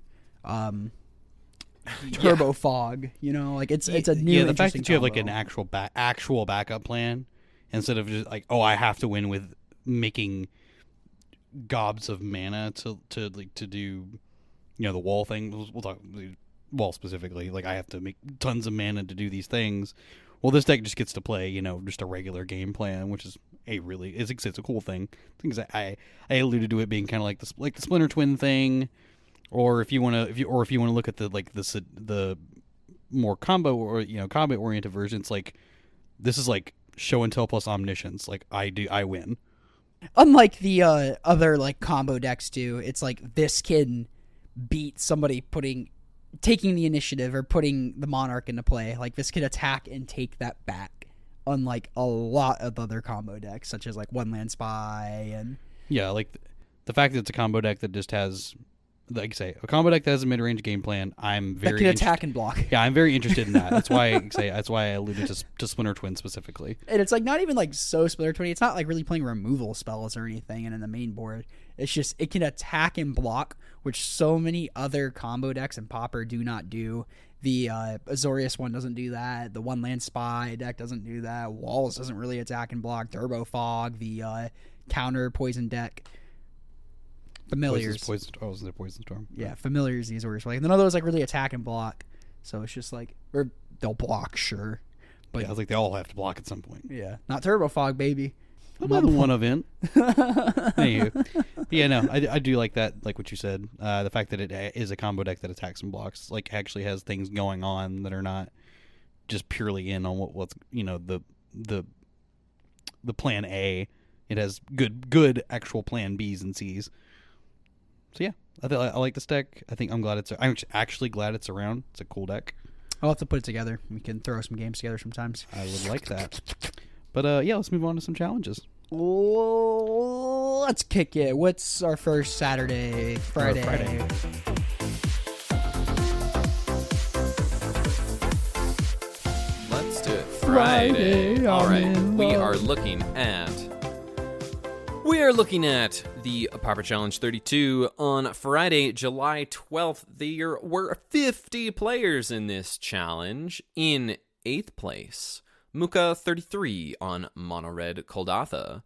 Turbo Fog. Like it's a new. The fact that you have like combo. an actual backup plan instead of just like, oh, I have to win with making gobs of mana to do the wall thing. We'll talk wall specifically, like I have to make tons of mana to do these things. Well, this deck just gets to play just a regular game plan, which is it's a cool thing. Things I alluded to it being kind of like the Splintertwin thing, or if you want to look at the more combo or combat oriented versions, like this is like show and tell plus omniscience. Like I win. Unlike the other like combo decks too, it's like this can beat somebody taking the initiative or putting the Monarch into play. Like this can attack and take that back, unlike a lot of other combo decks, such as like One Land Spy and like the fact that it's a combo deck that just has, like I say, a combo deck that has a mid-range game plan. I'm very that can attack and block. Yeah, I'm very interested in that. That's why I alluded to Splintertwin specifically. And it's like not even like so Splintertwin. It's not like really playing removal spells or anything. And in the main board, it's just it can attack and block, which so many other combo decks and Pauper do not do. The Azorius one doesn't do that. The One Land Spy deck doesn't do that. Walls doesn't really attack and block. Turbo Fog, the counter poison deck. Familiars. Poison Storm. Yeah, Familiars, these orders. Like none of those like really attack and block. So it's just like, or they'll block, sure. But yeah, I was like they all have to block at some point. Yeah. Not Turbo Fog, baby. Not one event. Anywho. Yeah, no, I do like that, like what you said. The fact that it is a combo deck that attacks and blocks, like actually has things going on that are not just purely in on what's the plan A. It has good actual plan B's and C's. So yeah, I like this deck. I'm actually glad it's around. It's a cool deck. I'll have to put it together. We can throw some games together sometimes. I would like that. But yeah, let's move on to some challenges. Let's kick it. What's our first Friday? Let's do it. Friday. All right. We are looking at the Pauper Challenge 32 on Friday, July 12th. There were 50 players in this challenge. In 8th place, Muka 33 on Mono Red Koldatha.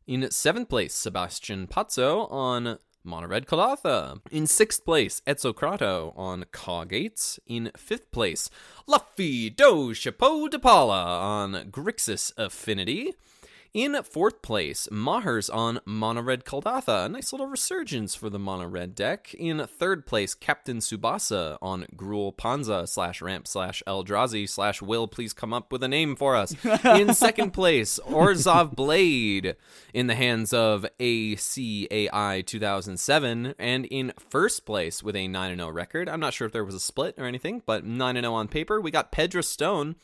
In 7th place, Sebastian Pazzo on Mono Red Koldatha. In 6th place, Etzokrato on Cawgates. In 5th place, Luffy Do Chapeau de Paula on Grixis Affinity. In 4th place, Mahers on Mono Red Koldatha. A nice little resurgence for the Mono Red deck. In 3rd place, Captain Tsubasa on Gruul Panza /Ramp /Eldrazi /Will please come up with a name for us. In 2nd place, Orzhov Blade in the hands of ACAI 2007. And in 1st place with a 9-0 record. I'm not sure if there was a split or anything, but 9-0 on paper. We got Pedro Stone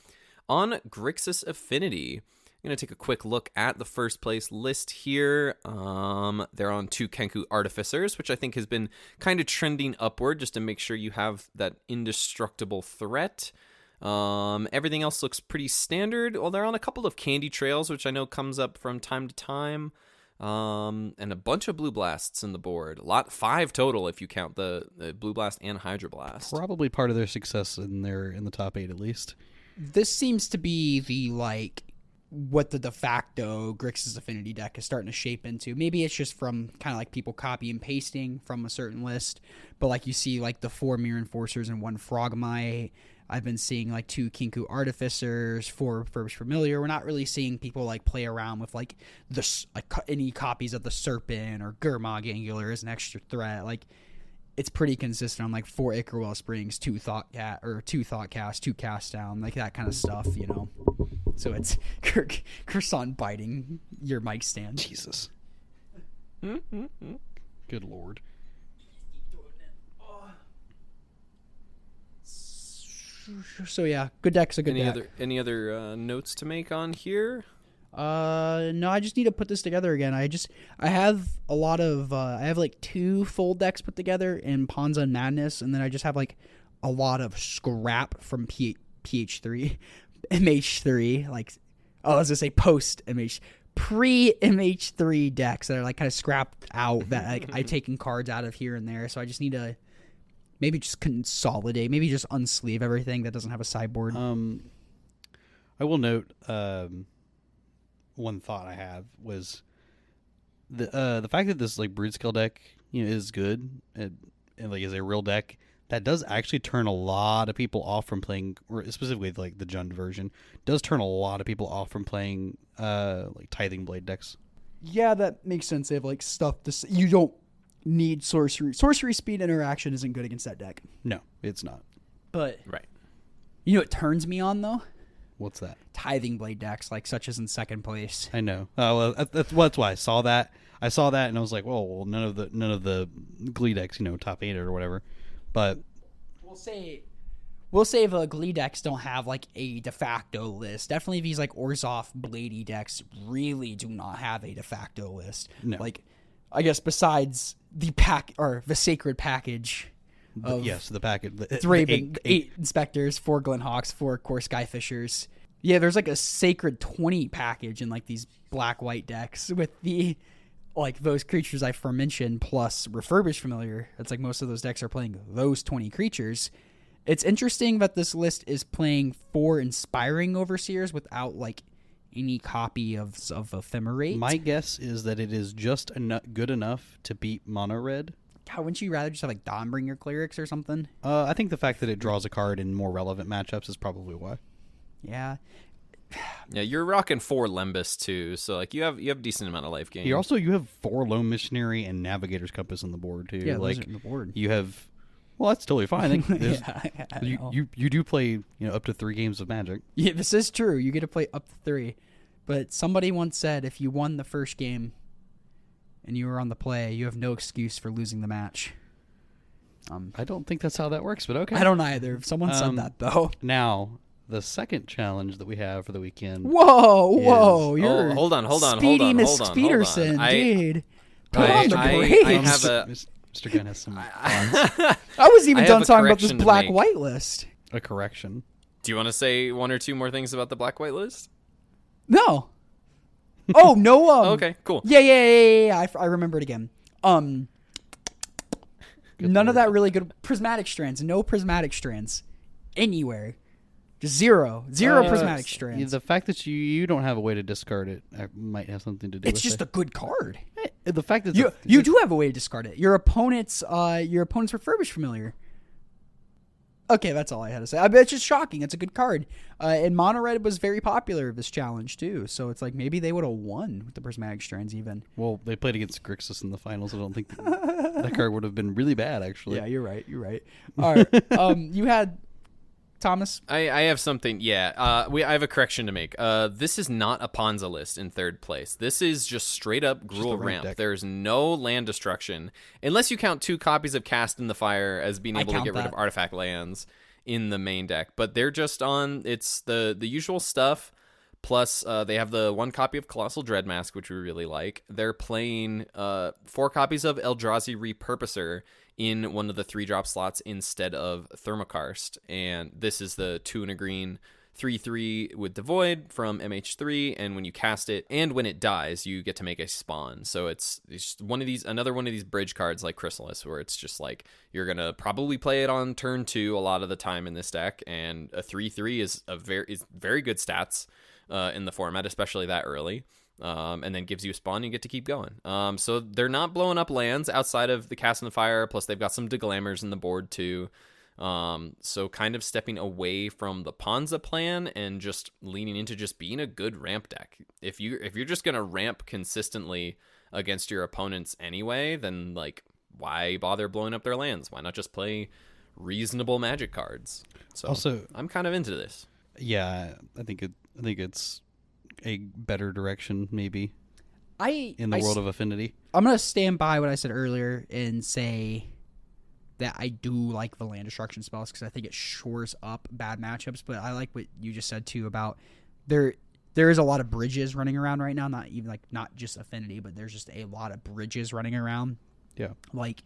on Grixis Affinity. I'm going to take a quick look at the first place list here. They're on 2 Kenku Artificers, which I think has been kind of trending upward just to make sure you have that indestructible threat. Everything else looks pretty standard. Well, they're on a couple of Candy Trails, which I know comes up from time to time. And a bunch of Blue Blasts in the board. 5 total if you count the Blue Blast and Hydro Blast. Probably part of their success in the top 8 at least. This seems to be the what the de facto Grixis Affinity deck is starting to shape into. Maybe it's just from kind of like people copy and pasting from a certain list, but like you see like the 4 Mirror Enforcers and 1 Frogmite. I've been seeing like 2 Kenku Artificers, 4 Furbish Familiar. We're not really seeing people like play around with like any copies of the Serpent or Gurmag Angular as an extra threat. Like it's pretty consistent on like 4 Icarwell Springs, 2 Thoughtcast, 2 Cast Down, like that kind of stuff, you know. So it's Croissant biting your mic stand. Jesus. Good Lord. So yeah, good deck's a good deck. Any other notes to make on here? No, I just need to put this together again. I have a lot of I have like 2 full decks put together in Ponza and Madness, and then I just have like a lot of scrap from PH3, MH3, like I was gonna say post MH, pre MH3 decks that are like kind of scrapped out that like I've taken cards out of here and there. So I just need to maybe just consolidate, maybe just unsleeve everything that doesn't have a sideboard. I will note one thought I have was the fact that this like Broodskill deck, you know, is good and like is a real deck that does actually turn a lot of people off from playing, or specifically like the Jund version does turn a lot of people off from playing like Tithing Blade decks. Yeah, that makes sense. They have like stuff you don't need sorcery. Sorcery speed interaction isn't good against that deck. No, it's not. But right, you know what turns me on though? What's that? Tithing Blade decks, like such as in second place. I know. Well, that's why I saw that. I saw that and I was like, well, none of the Glee decks, you know, top 8 or whatever. But we'll say the Glee decks don't have like a de facto list. Definitely these like Orzhov Bladey decks really do not have a de facto list. No. Like I guess besides the pack or the sacred package. The packet. It's Raven, 8 Inspectors, 4 Glenhawks, 4 Core Skyfishers. Yeah, there's like a sacred 20 package in like these black-white decks with the like those creatures I mentioned plus Refurbished Familiar. It's like most of those decks are playing those 20 creatures. It's interesting that this list is playing 4 Inspiring Overseers without like any copy of Ephemerate. My guess is that it is just good enough to beat Mono Red. How wouldn't you rather just have like Dawnbringer Clerics or something? I think the fact that it draws a card in more relevant matchups is probably why. Yeah. Yeah, you're rocking 4 Lembus too, so like you have a decent amount of life gain. You have 4 Lone Missionary and Navigator's Compass on the board too. Yeah, like those are on the board. You have. Well, that's totally fine. I think yeah, you do play up to 3 games of Magic. Yeah, this is true. You get to play up to 3. But somebody once said if you won the first game and you were on the play, you have no excuse for losing the match. I don't think that's how that works, but okay. I don't either. Someone said that, though. Now, the second challenge that we have for the weekend. Whoa! You're hold on. Speedy Miss Peterson, dude. Put on the brakes. Mr. Gunn has some I wasn't even done talking about this black-white list. A correction. Do you want to say 1 or 2 more things about the black-white list? No. Oh, no. Okay, cool. Yeah. I remember it again. None of that really good prismatic strands. No prismatic strands anywhere. Just zero prismatic strands. The fact that you don't have a way to discard it might have something to do with it. It's just a good card. The fact that you do have a way to discard it. Your opponent's Refurbished Familiar. Okay, that's all I had to say. I bet it's just shocking. It's a good card. And Mono Red was very popular this challenge too. So it's like maybe they would have won with the prismatic strands even. Well, they played against Grixis in the finals. I don't think that card would have been really bad actually. Yeah, you're right. All right. You had Thomas? I have something. Yeah, I have a correction to make. This is not a Ponza list in 3rd place. This is just straight up Gruul ramp. Deck. There's no land destruction unless you count 2 copies of Cast in the Fire as being able to get rid of artifact lands. in the main deck, but they're just on, it's the usual stuff. Plus, they have the 1 copy of Colossal Dreadmask, which we really like. They're playing 4 copies of Eldrazi Repurposer in one of the 3-drop slots instead of Thermokarst. And this is the 2 and a green 3/3 with the Void from MH3, and when you cast it and when it dies, you get to make a spawn. So it's just another one of these bridge cards like Chrysalis, where it's just like you're gonna probably play it on turn 2 a lot of the time in this deck, and a 3/3 is very good stats in the format, especially that early. And then gives you a spawn, and you get to keep going. So they're not blowing up lands outside of the Cast in the Fire, plus they've got some Deglammers in the board too. So kind of stepping away from the Ponza plan and just leaning into just being a good ramp deck. If you're just gonna ramp consistently against your opponents anyway, then like why bother blowing up their lands? Why not just play reasonable Magic cards? So Also, I'm kind of into this. Yeah, I think it's a better direction maybe in the world of Affinity. I'm gonna stand by what I said earlier and say that I do like the land destruction spells because I think it shores up bad matchups. But I like what you just said too about there is a lot of bridges running around right now. Not just Affinity, but there's just a lot of bridges running around. Yeah, like,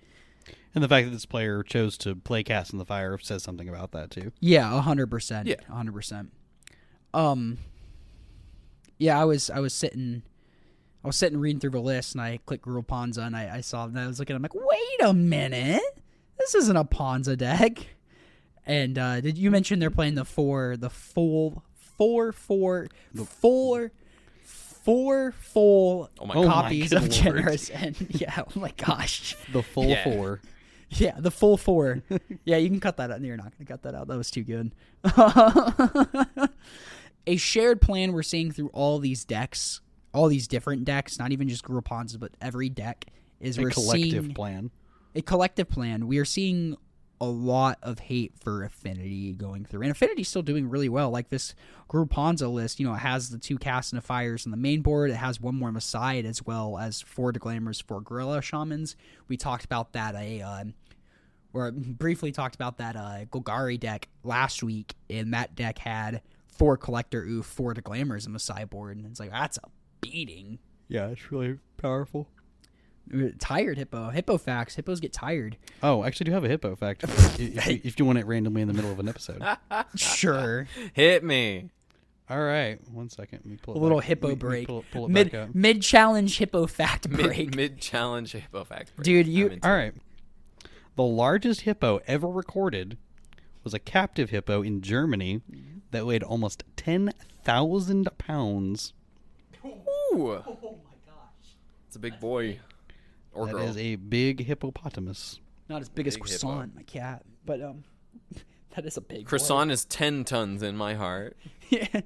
and the fact that this player chose to play Cast in the Fire says something about that too. Yeah, 100%. Yeah, 100%. Yeah, I was sitting reading through the list, and I clicked Gruul Ponza, and I saw, and I was looking, I'm like, wait a minute, this isn't a Ponza deck. And did you mention they're playing the full copies of Generous, and yeah, oh my gosh, the full 4. Yeah, the full 4. Yeah, you can cut that out. No, you're not going to cut that out. That was too good. A shared plan we're seeing through all these decks, all these different decks, not even just Gruul Ponza, but every deck, is we're seeing a collective plan. We are seeing a lot of hate for Affinity going through. And Affinity's still doing really well. Like this Gruul Ponza list, it has the 2 Cast and the Fires on the main board. It has 1 more on the side, as well as 4 Deglammers, 4 Gorilla Shamans. We talked about that, or briefly talked about that Golgari deck last week, and that deck had 4 Collector Oof, 4 Deglammers in the sideboard, and it's like, that's a beating. Yeah, it's really powerful. Tired Hippo facts. Hippos get tired. Oh, I actually do have a Hippo fact if you want it randomly in the middle of an episode. Sure. Hit me. All right, 1 second. Let me pull it a little back. Hippo break. Pull it back up. Mid-challenge Hippo fact break. Mid-challenge Hippo fact break. Dude, all right. The largest hippo ever recorded was a captive hippo in Germany that weighed almost 10,000 pounds. Ooh. Oh my gosh. It's a big boy. Or that girl. is a big hippopotamus. Not as big as Croissant, my cat, but that is a big Croissant is 10 tons in my heart. Yeah.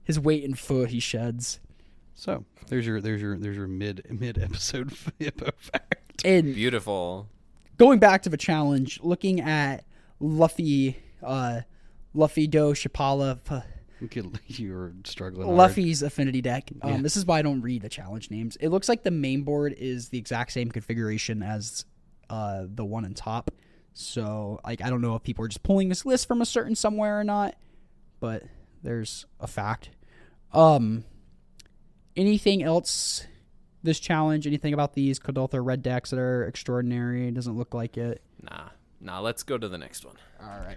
His weight in foot he sheds. So there's your mid episode hippo fact. And beautiful. Going back to the challenge, looking at Luffy Do Shapala. You were struggling. Luffy's Affinity deck. This is why I don't read the challenge names. It looks like the main board is the exact same configuration as the one on top. So, I don't know if people are just pulling this list from a certain somewhere or not, but there's a fact. Anything else this challenge? Anything about these Kodoltha red decks that are extraordinary? It doesn't look like it. Nah. Let's go to the next one. All right.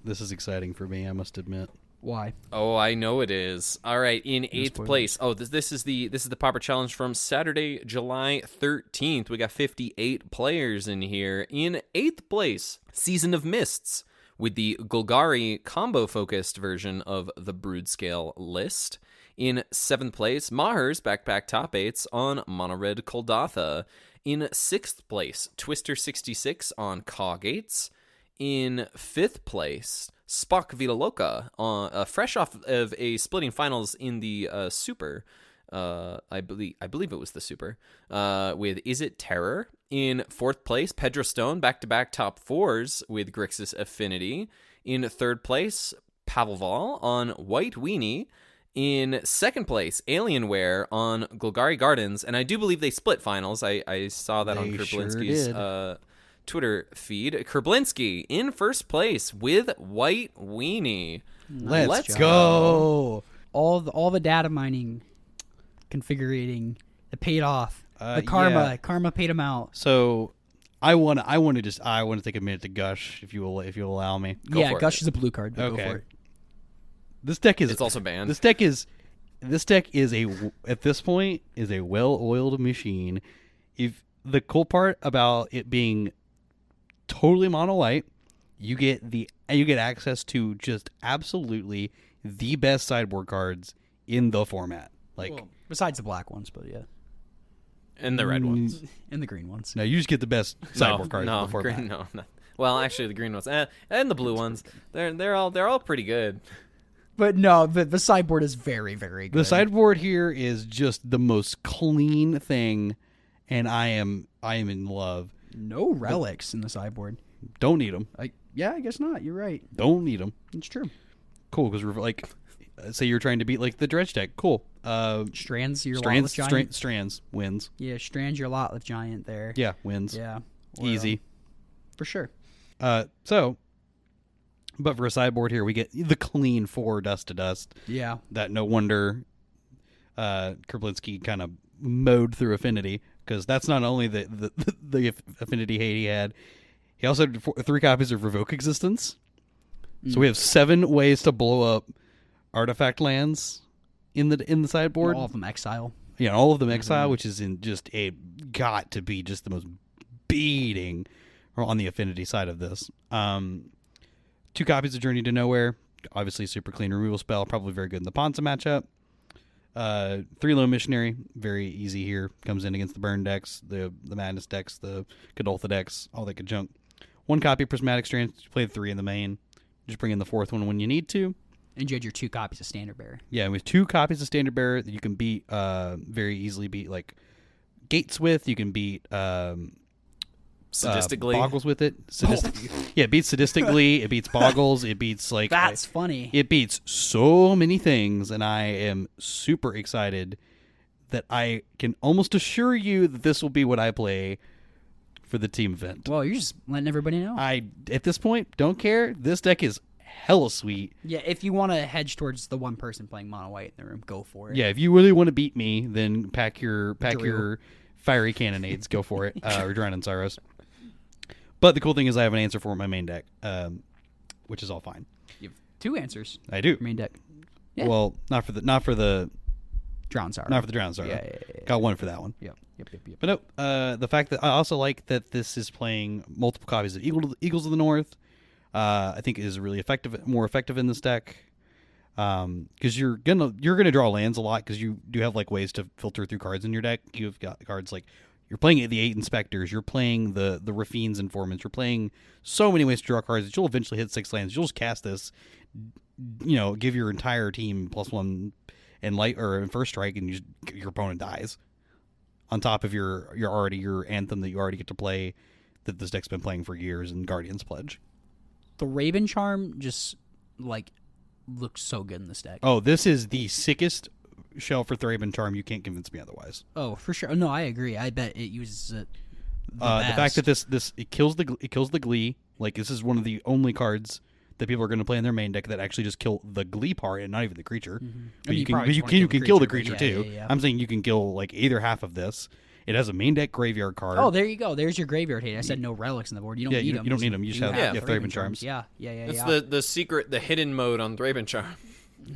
This is exciting for me, I must admit. Why? Oh, I know it is. All right, in 8th place. Oh, this is the Pauper challenge from Saturday, July 13th. We got 58 players in here. In 8th place, Season of Mists, with the Golgari combo-focused version of the Brood Scale list. In 7th place, Maher's Backpack Top 8s on Mono Red Koldatha. In 6th place, Twister 66 on Cog 8s. In 5th place, Spock Vita Loca, fresh off of a splitting finals in the Super. I believe it was the Super. With Is It Terror? In 4th place, Pedro Stone, back-to-back top 4s with Grixis Affinity. In 3rd place, Pavelval on White Weenie. In 2nd place, Alienware on Golgari Gardens, and I do believe they split finals. I saw that on Kerplinski's Twitter feed. Kerblinski in first place with White Weenie. Let's go. All the data mining, configuring, it paid off. The karma paid him out. So I want to take a minute to gush, if you'll allow me. Go gush is a blue card. But okay. Go for it. It's also banned. This deck is at this point is a well-oiled machine. If the cool part about it being totally mono white, you get access to just absolutely the best sideboard cards in the format. Besides the black ones, but yeah. And the red ones. And the green ones. No, you just get the best sideboard cards in the format. Green, no. Well, actually, the green ones and the blue ones, they're all pretty good. But no, the sideboard is very, very good. The sideboard here is just the most clean thing, and I am in love. No relics in the sideboard. Don't need them. I guess not. You're right. Don't need them. It's true. Cool, because we're say you're trying to beat the dredge deck. Cool. Strands giant. Strands wins. Yeah, Strands your lot with giant there. Yeah, wins. Yeah, easy for sure. But for a sideboard here, we get the clean 4 dust to dust. Yeah, that no wonder Kerblinski kind of mowed through Affinity, because that's not only the Affinity hate he had. He also had 3 copies of Revoke Existence. So we have 7 ways to blow up artifact lands in the sideboard. All of them exile. Yeah, all of them exile, which is got to be just the most beating on the Affinity side of this. 2 copies of Journey to Nowhere, obviously super clean removal spell, probably very good in the Ponza matchup. 3 Lone Missionary, very easy here. Comes in against the Burn decks, the Madness decks, the Godolpha decks, all that good junk. 1 copy of Prismatic Strands, play 3 in the main. Just bring in the 4th one when you need to. And you had your 2 copies of Standard Bearer. Yeah, with 2 copies of Standard Bearer that you can beat, very easily beat Gates with. You can beat Sadistic Glee. Boggles with it. Yeah, it beats Sadistic Glee. It beats Boggles. It beats That's funny. It beats so many things, and I am super excited that I can almost assure you that this will be what I play for the team event. Well, you're just letting everybody know. At this point, don't care. This deck is hella sweet. Yeah, if you want to hedge towards the one person playing mono white in the room, go for it. Yeah, if you really want to beat me, then pack your fiery cannonades. Go for it. Or Drowning Sorrows. But the cool thing is I have an answer for my main deck, which is all fine. You have 2 answers. I do. Main deck. Yeah. Well, not for the Drown Sorrow. Not for the Drown Sorrow. Yeah. Got 1 for that one. Yep. But no, the fact that I also like that this is playing multiple copies of Eagles of the North, I think is really more effective in this deck. Because you're gonna draw lands a lot, because you do have ways to filter through cards in your deck. You've got cards you're playing the 8 Inspectors, you're playing the Rafine's Informants, you're playing so many ways to draw cards that you'll eventually hit 6 lands. You'll just cast this, give your entire team +1 and in first strike, and your opponent dies. On top of your anthem that you already get to play, that this deck's been playing for years, in Guardian's Pledge. The Raven Charm just looks so good in this deck. Oh, this is the sickest shell for Thraben Charm. You can't convince me otherwise. Oh, for sure. No, I agree. I bet it uses it. The fact that it kills the Glee. This is one of the only cards that people are going to play in their main deck that actually just kill the Glee part and not even the creature. Mm-hmm. But you can kill the creature too. Yeah. I'm saying you can kill either half of this. It has a main deck graveyard card. Oh, there you go. There's your graveyard hate. I said no relics on the board. You don't need them. You don't need them. You just have Thraben Charms. Yeah. It's the secret, the hidden mode on Thraben Charm.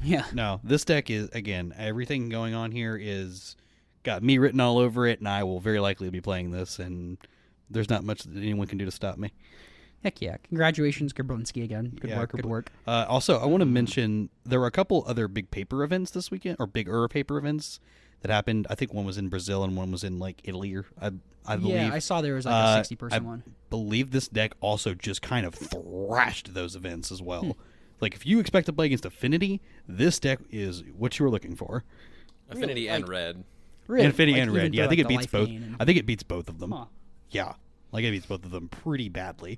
Yeah. No, this deck is, again, everything going on here is got me written all over it, and I will very likely be playing this, and there's not much that anyone can do to stop me. Heck yeah. Congratulations, Kerblinski, again. Good work. Also, I want to mention there were a couple other big paper events this weekend, or bigger paper events that happened. I think one was in Brazil and one was in Italy, or I believe. Yeah, I saw there was a 60-person one. I believe this deck also just kind of thrashed those events as well. If you expect to play against Affinity, this deck is what you were looking for. Affinity and Red. Really? Affinity and Red. Yeah, I think it beats both. I think it beats both of them. Huh. Yeah. It beats both of them pretty badly.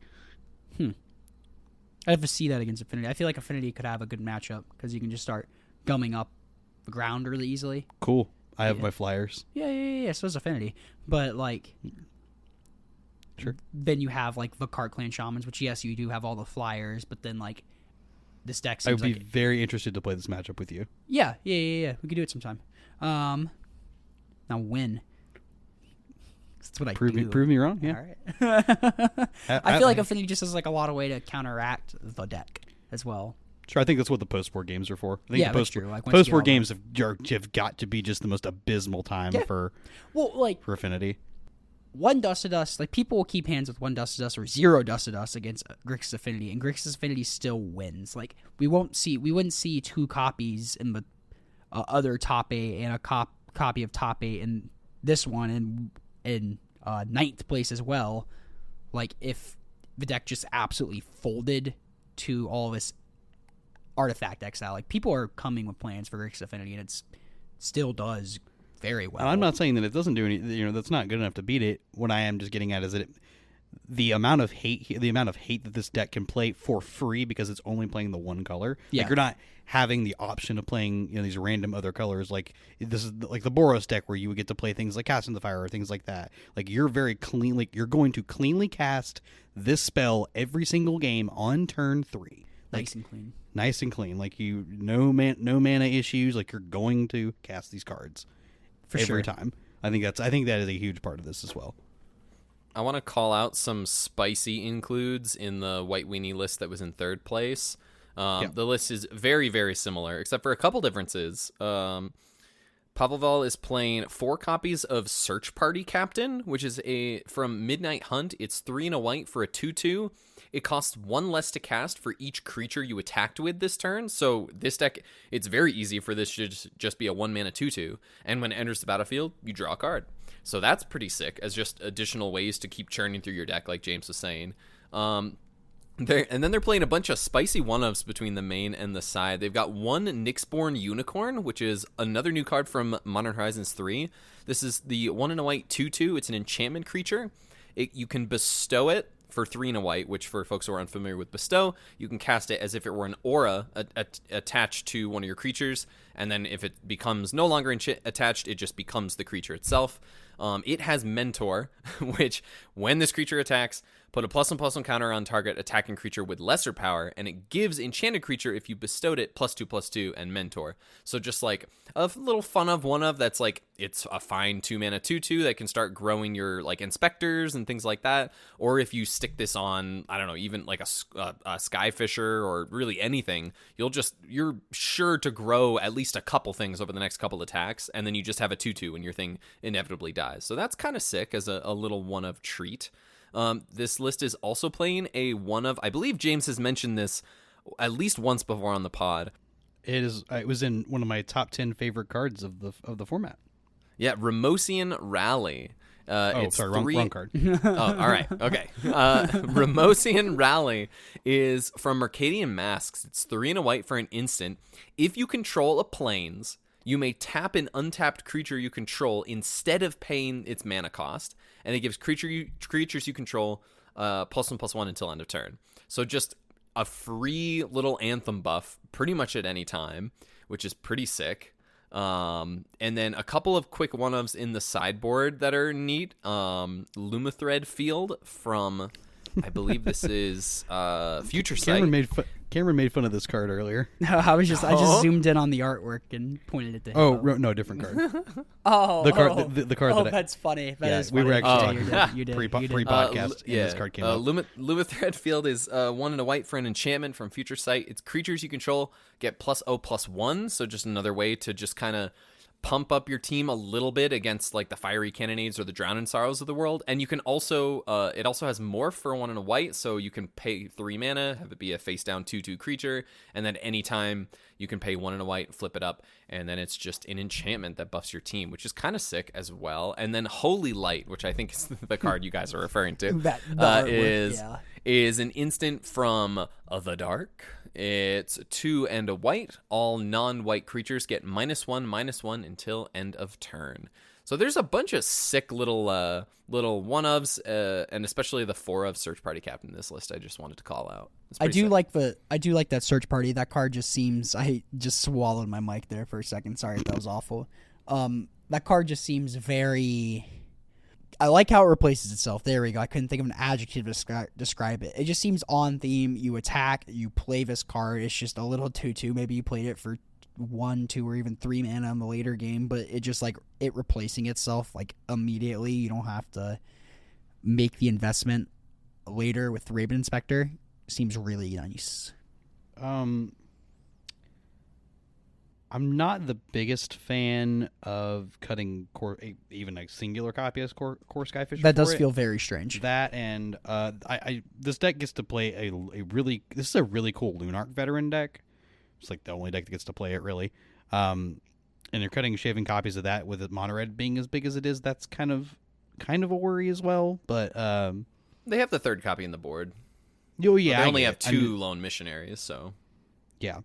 I have to see that against Affinity. I feel like Affinity could have a good matchup because you can just start gumming up the ground really easily. Cool. I have my flyers. Yeah. So does Affinity. But, Sure. Then you have like the Cart Clan Shamans, which yes, you do have all the flyers, but then like this deck I seems would be like very interested to play this matchup with you. yeah. We could do it sometime. Now when? That's what I do. Prove me wrong. Yeah. All right. I feel like Affinity just has like a lot of way to counteract the deck as well. Sure, I think that's what the post-war games are for. I think Yeah, the that's true. Like, once you post-war get all games have got to be just the most abysmal time for Affinity. One Dust to Dust, like people will keep hands with 1 Dust to Dust or 0 Dust to Dust against Grixis Affinity, and Grixis Affinity still wins. Like we wouldn't see 2 copies in the other top 8 and a copy of top 8 in this one, and in 9th place as well. Like if the deck just absolutely folded to all this artifact exile, like people are coming with plans for Grixis Affinity, and it still does very well. And I'm not saying that it doesn't do any. That's not good enough to beat it. What I am just getting at is that the amount of hate that this deck can play for free because it's only playing the one color. Yeah. Like you're not having the option of playing these random other colors. Like this is like the Boros deck where you would get to play things like Cast in the Fire or things like that. Like you're very clean. Like you're going to cleanly cast this spell every single game on turn 3. Nice and clean. Nice and clean. Like no mana issues. Like you're going to cast these cards For every sure. time. I think that is a huge part of this as well. I want to call out some spicy includes in the White Weenie list that was in 3rd place. The list is very, very similar, except for a couple differences. Pavloval is playing 4 copies of Search Party Captain, which is from Midnight Hunt. It's 3 and a white for a 2/2. It costs 1 less to cast for each creature you attacked with this turn. So this deck, it's very easy for this to just be a 1 mana 2/2. And when it enters the battlefield, you draw a card. So that's pretty sick as just additional ways to keep churning through your deck, like James was saying. And then they're playing a bunch of spicy one-ups between the main and the side. They've got 1 Nyxborn Unicorn, which is another new card from Modern Horizons 3. This is the 1 and a white 2/2. It's an enchantment creature. You can bestow it for 3 and a white, which for folks who are unfamiliar with bestow, you can cast it as if it were an aura attached to one of your creatures, and then if it becomes no longer attached, it just becomes the creature itself. It has Mentor, which when this creature attacks, put a +1/+1 counter on target attacking creature with lesser power, and it gives enchanted creature if you bestowed it +2/+2 and Mentor. So just like a little fun of one of that's like it's a fine 2 mana 2/2 that can start growing your like inspectors and things like that. Or if you stick this on, I don't know, even like a Skyfisher or really anything, you're sure to grow at least a couple things over the next couple attacks, and then you just have a 2/2 and your thing inevitably dies. So that's kind of sick as a little one of treat. This list is also playing a one of, I believe James has mentioned this at least once before on the pod. It was in one of my top 10 favorite cards of the format. Yeah, Ramosian Rally. Wrong card. Oh, all right. Okay. Ramosian Rally is from Mercadian Masks. It's 3 and a white for an instant. If you control a plains, you may tap an untapped creature you control instead of paying its mana cost, and it gives creatures you control +1/+1 until end of turn. So just a free little anthem buff pretty much at any time, which is pretty sick. And then a couple of quick one-ofs in the sideboard that are neat. Lumathread Field from, I believe this is Future Sight. Cameron made fun of this card earlier. I just zoomed in on the artwork and pointed it to him. Oh, no, different card. The card. That's funny. That is we funny. were actually you did. pre-podcast. And this card came up. Lumathread Field is 1 and a white for an enchantment from Future Sight. It's creatures you control get +0/+1, so just another way to just kind of pump up your team a little bit against like the Fiery Cannonades or the Drowning Sorrows of the world. And you can also it also has Morph for 1 and a white, so you can pay 3 mana, have it be a face down 2/2 creature, and then anytime you can pay 1 and a white, flip it up, and then it's just an enchantment that buffs your team, which is kind of sick as well. And then Holy Light, which I think is the card you guys are referring to, is an instant from the Dark. It's 2 and a white. All non-white creatures get -1/-1 until end of turn. So there's a bunch of sick little one-ofs, and especially the 4 of Search Party Captain in this list. I just wanted to call out. I do like that Search Party. That card just seems. I just swallowed my mic there for a second. Sorry if that was awful. That card just seems very. I like how it replaces itself. There we go. I couldn't think of an adjective to describe it. It just seems on theme. You attack, you play this card. It's just a little 2/2. Maybe you played it for 1, 2, or even 3 mana in the later game, but it just like it replacing itself like immediately. You don't have to make the investment later with Raven Inspector. Seems really nice. I'm not the biggest fan of cutting even a singular copy as core Skyfish. That does feel very strange. That and this deck gets to play this is a really cool Lunarch veteran deck. It's like the only deck that gets to play it really. And you're cutting shaving copies of that with mono red being as big as it is. That's kind of a worry as well. But they have the 3rd copy in the board. Oh yeah, they only have 2 lone missionaries, so yeah.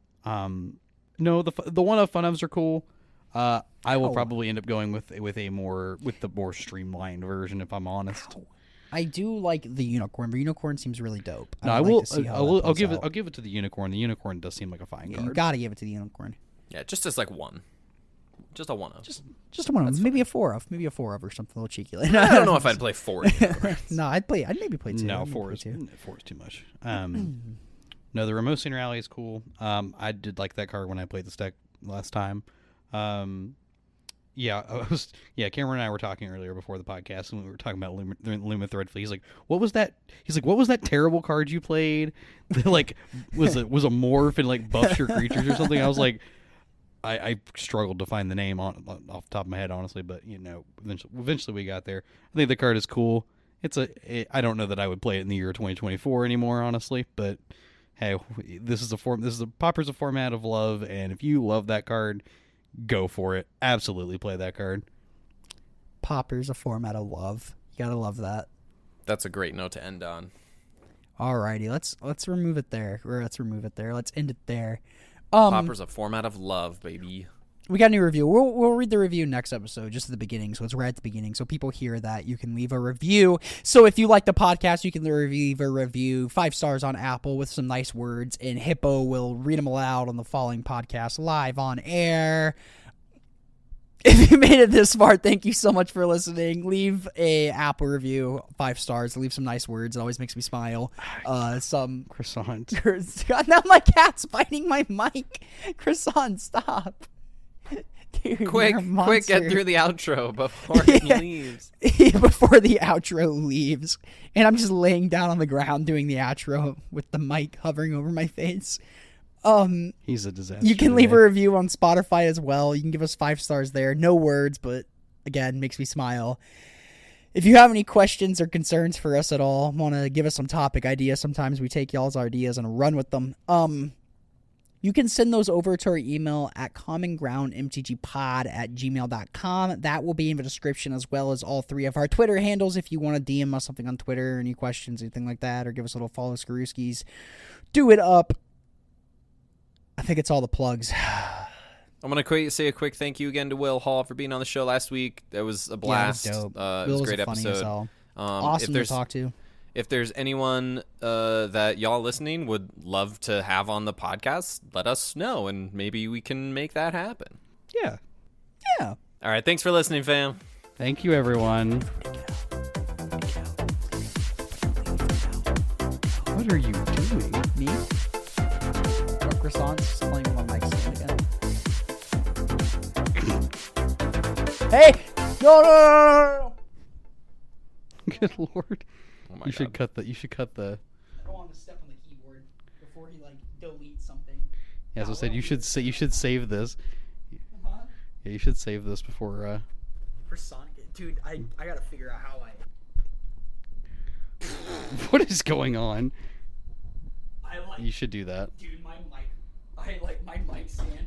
No, the one of Funevs are cool. I will probably end up going with the more streamlined version if I'm honest. I do like the Unicorn, but Unicorn seems really dope. No, I will. I'll give it to the Unicorn. The Unicorn does seem like a fine card. You gotta give it to the Unicorn. Yeah, just as like one, just a one of. Just a one of. Maybe a 4 of. Maybe a 4 of or something a little cheeky. I don't know if I'd play 4 Unicorns. No, I'd maybe play 2. No, 4 is too much. No, the Remosian Rally is cool. I did like that card when I played this deck last time. Cameron and I were talking earlier before the podcast, and we were talking about Luma Threadfleet. He's like, what was that terrible card you played? That like was a morph and like buffs your creatures or something? I was like, I struggled to find the name off the top of my head, honestly, but eventually we got there. I think the card is cool. I don't know that I would play it in the year 2024 anymore, honestly, but hey, Pauper's a format of love, and if you love that card, go for it. Absolutely play that card. Pauper's a format of love. You gotta love that. That's a great note to end on. Alrighty, let's remove it there. Let's end it there. Pauper's a format of love, baby. We got a new review. We'll read the review next episode, just at the beginning. So it's right at the beginning. So people hear that. You can leave a review. So if you like the podcast, you can leave a review 5 stars on Apple with some nice words, and Hippo will read them aloud on the following podcast live on air. If you made it this far, thank you so much for listening. Leave a Apple review, 5 stars. Leave some nice words. It always makes me smile. Some croissant. Now my cat's biting my mic. Croissant, stop. Dude, quick, get through the outro before he leaves. Before the outro leaves. And I'm just laying down on the ground doing the outro with the mic hovering over my face. He's a disaster. You can leave a review on Spotify as well. You can give us 5 stars there. No words, but again, makes me smile. If you have any questions or concerns for us at all, want to give us some topic ideas, sometimes we take y'all's ideas and run with them. You can send those over to our email at commongroundmtgpod@gmail.com. That will be in the description, as well as all 3 of our Twitter handles. If you want to DM us something on Twitter, any questions, anything like that, or give us a little follow, Skaruskis, do it up. I think it's all the plugs. I'm going to say a quick thank you again to Will Hall for being on the show last week. That was a blast. Yeah, it was dope. It was a great episode. Awesome to talk to. If there's anyone that y'all listening would love to have on the podcast, let us know, and maybe we can make that happen. Yeah. Yeah. All right. Thanks for listening, fam. Thank you, everyone. What are you doing? Me? Croissants playing with my mic stand again. Hey! No! Good lord. Oh my You God. should cut the. I don't want to step on the keyboard before he deletes something. Yeah, so I said you should save this. Huh? Yeah, you should save this before. Croissant, dude. I gotta figure out how What is going on? I You should do that. Dude, my mic stand is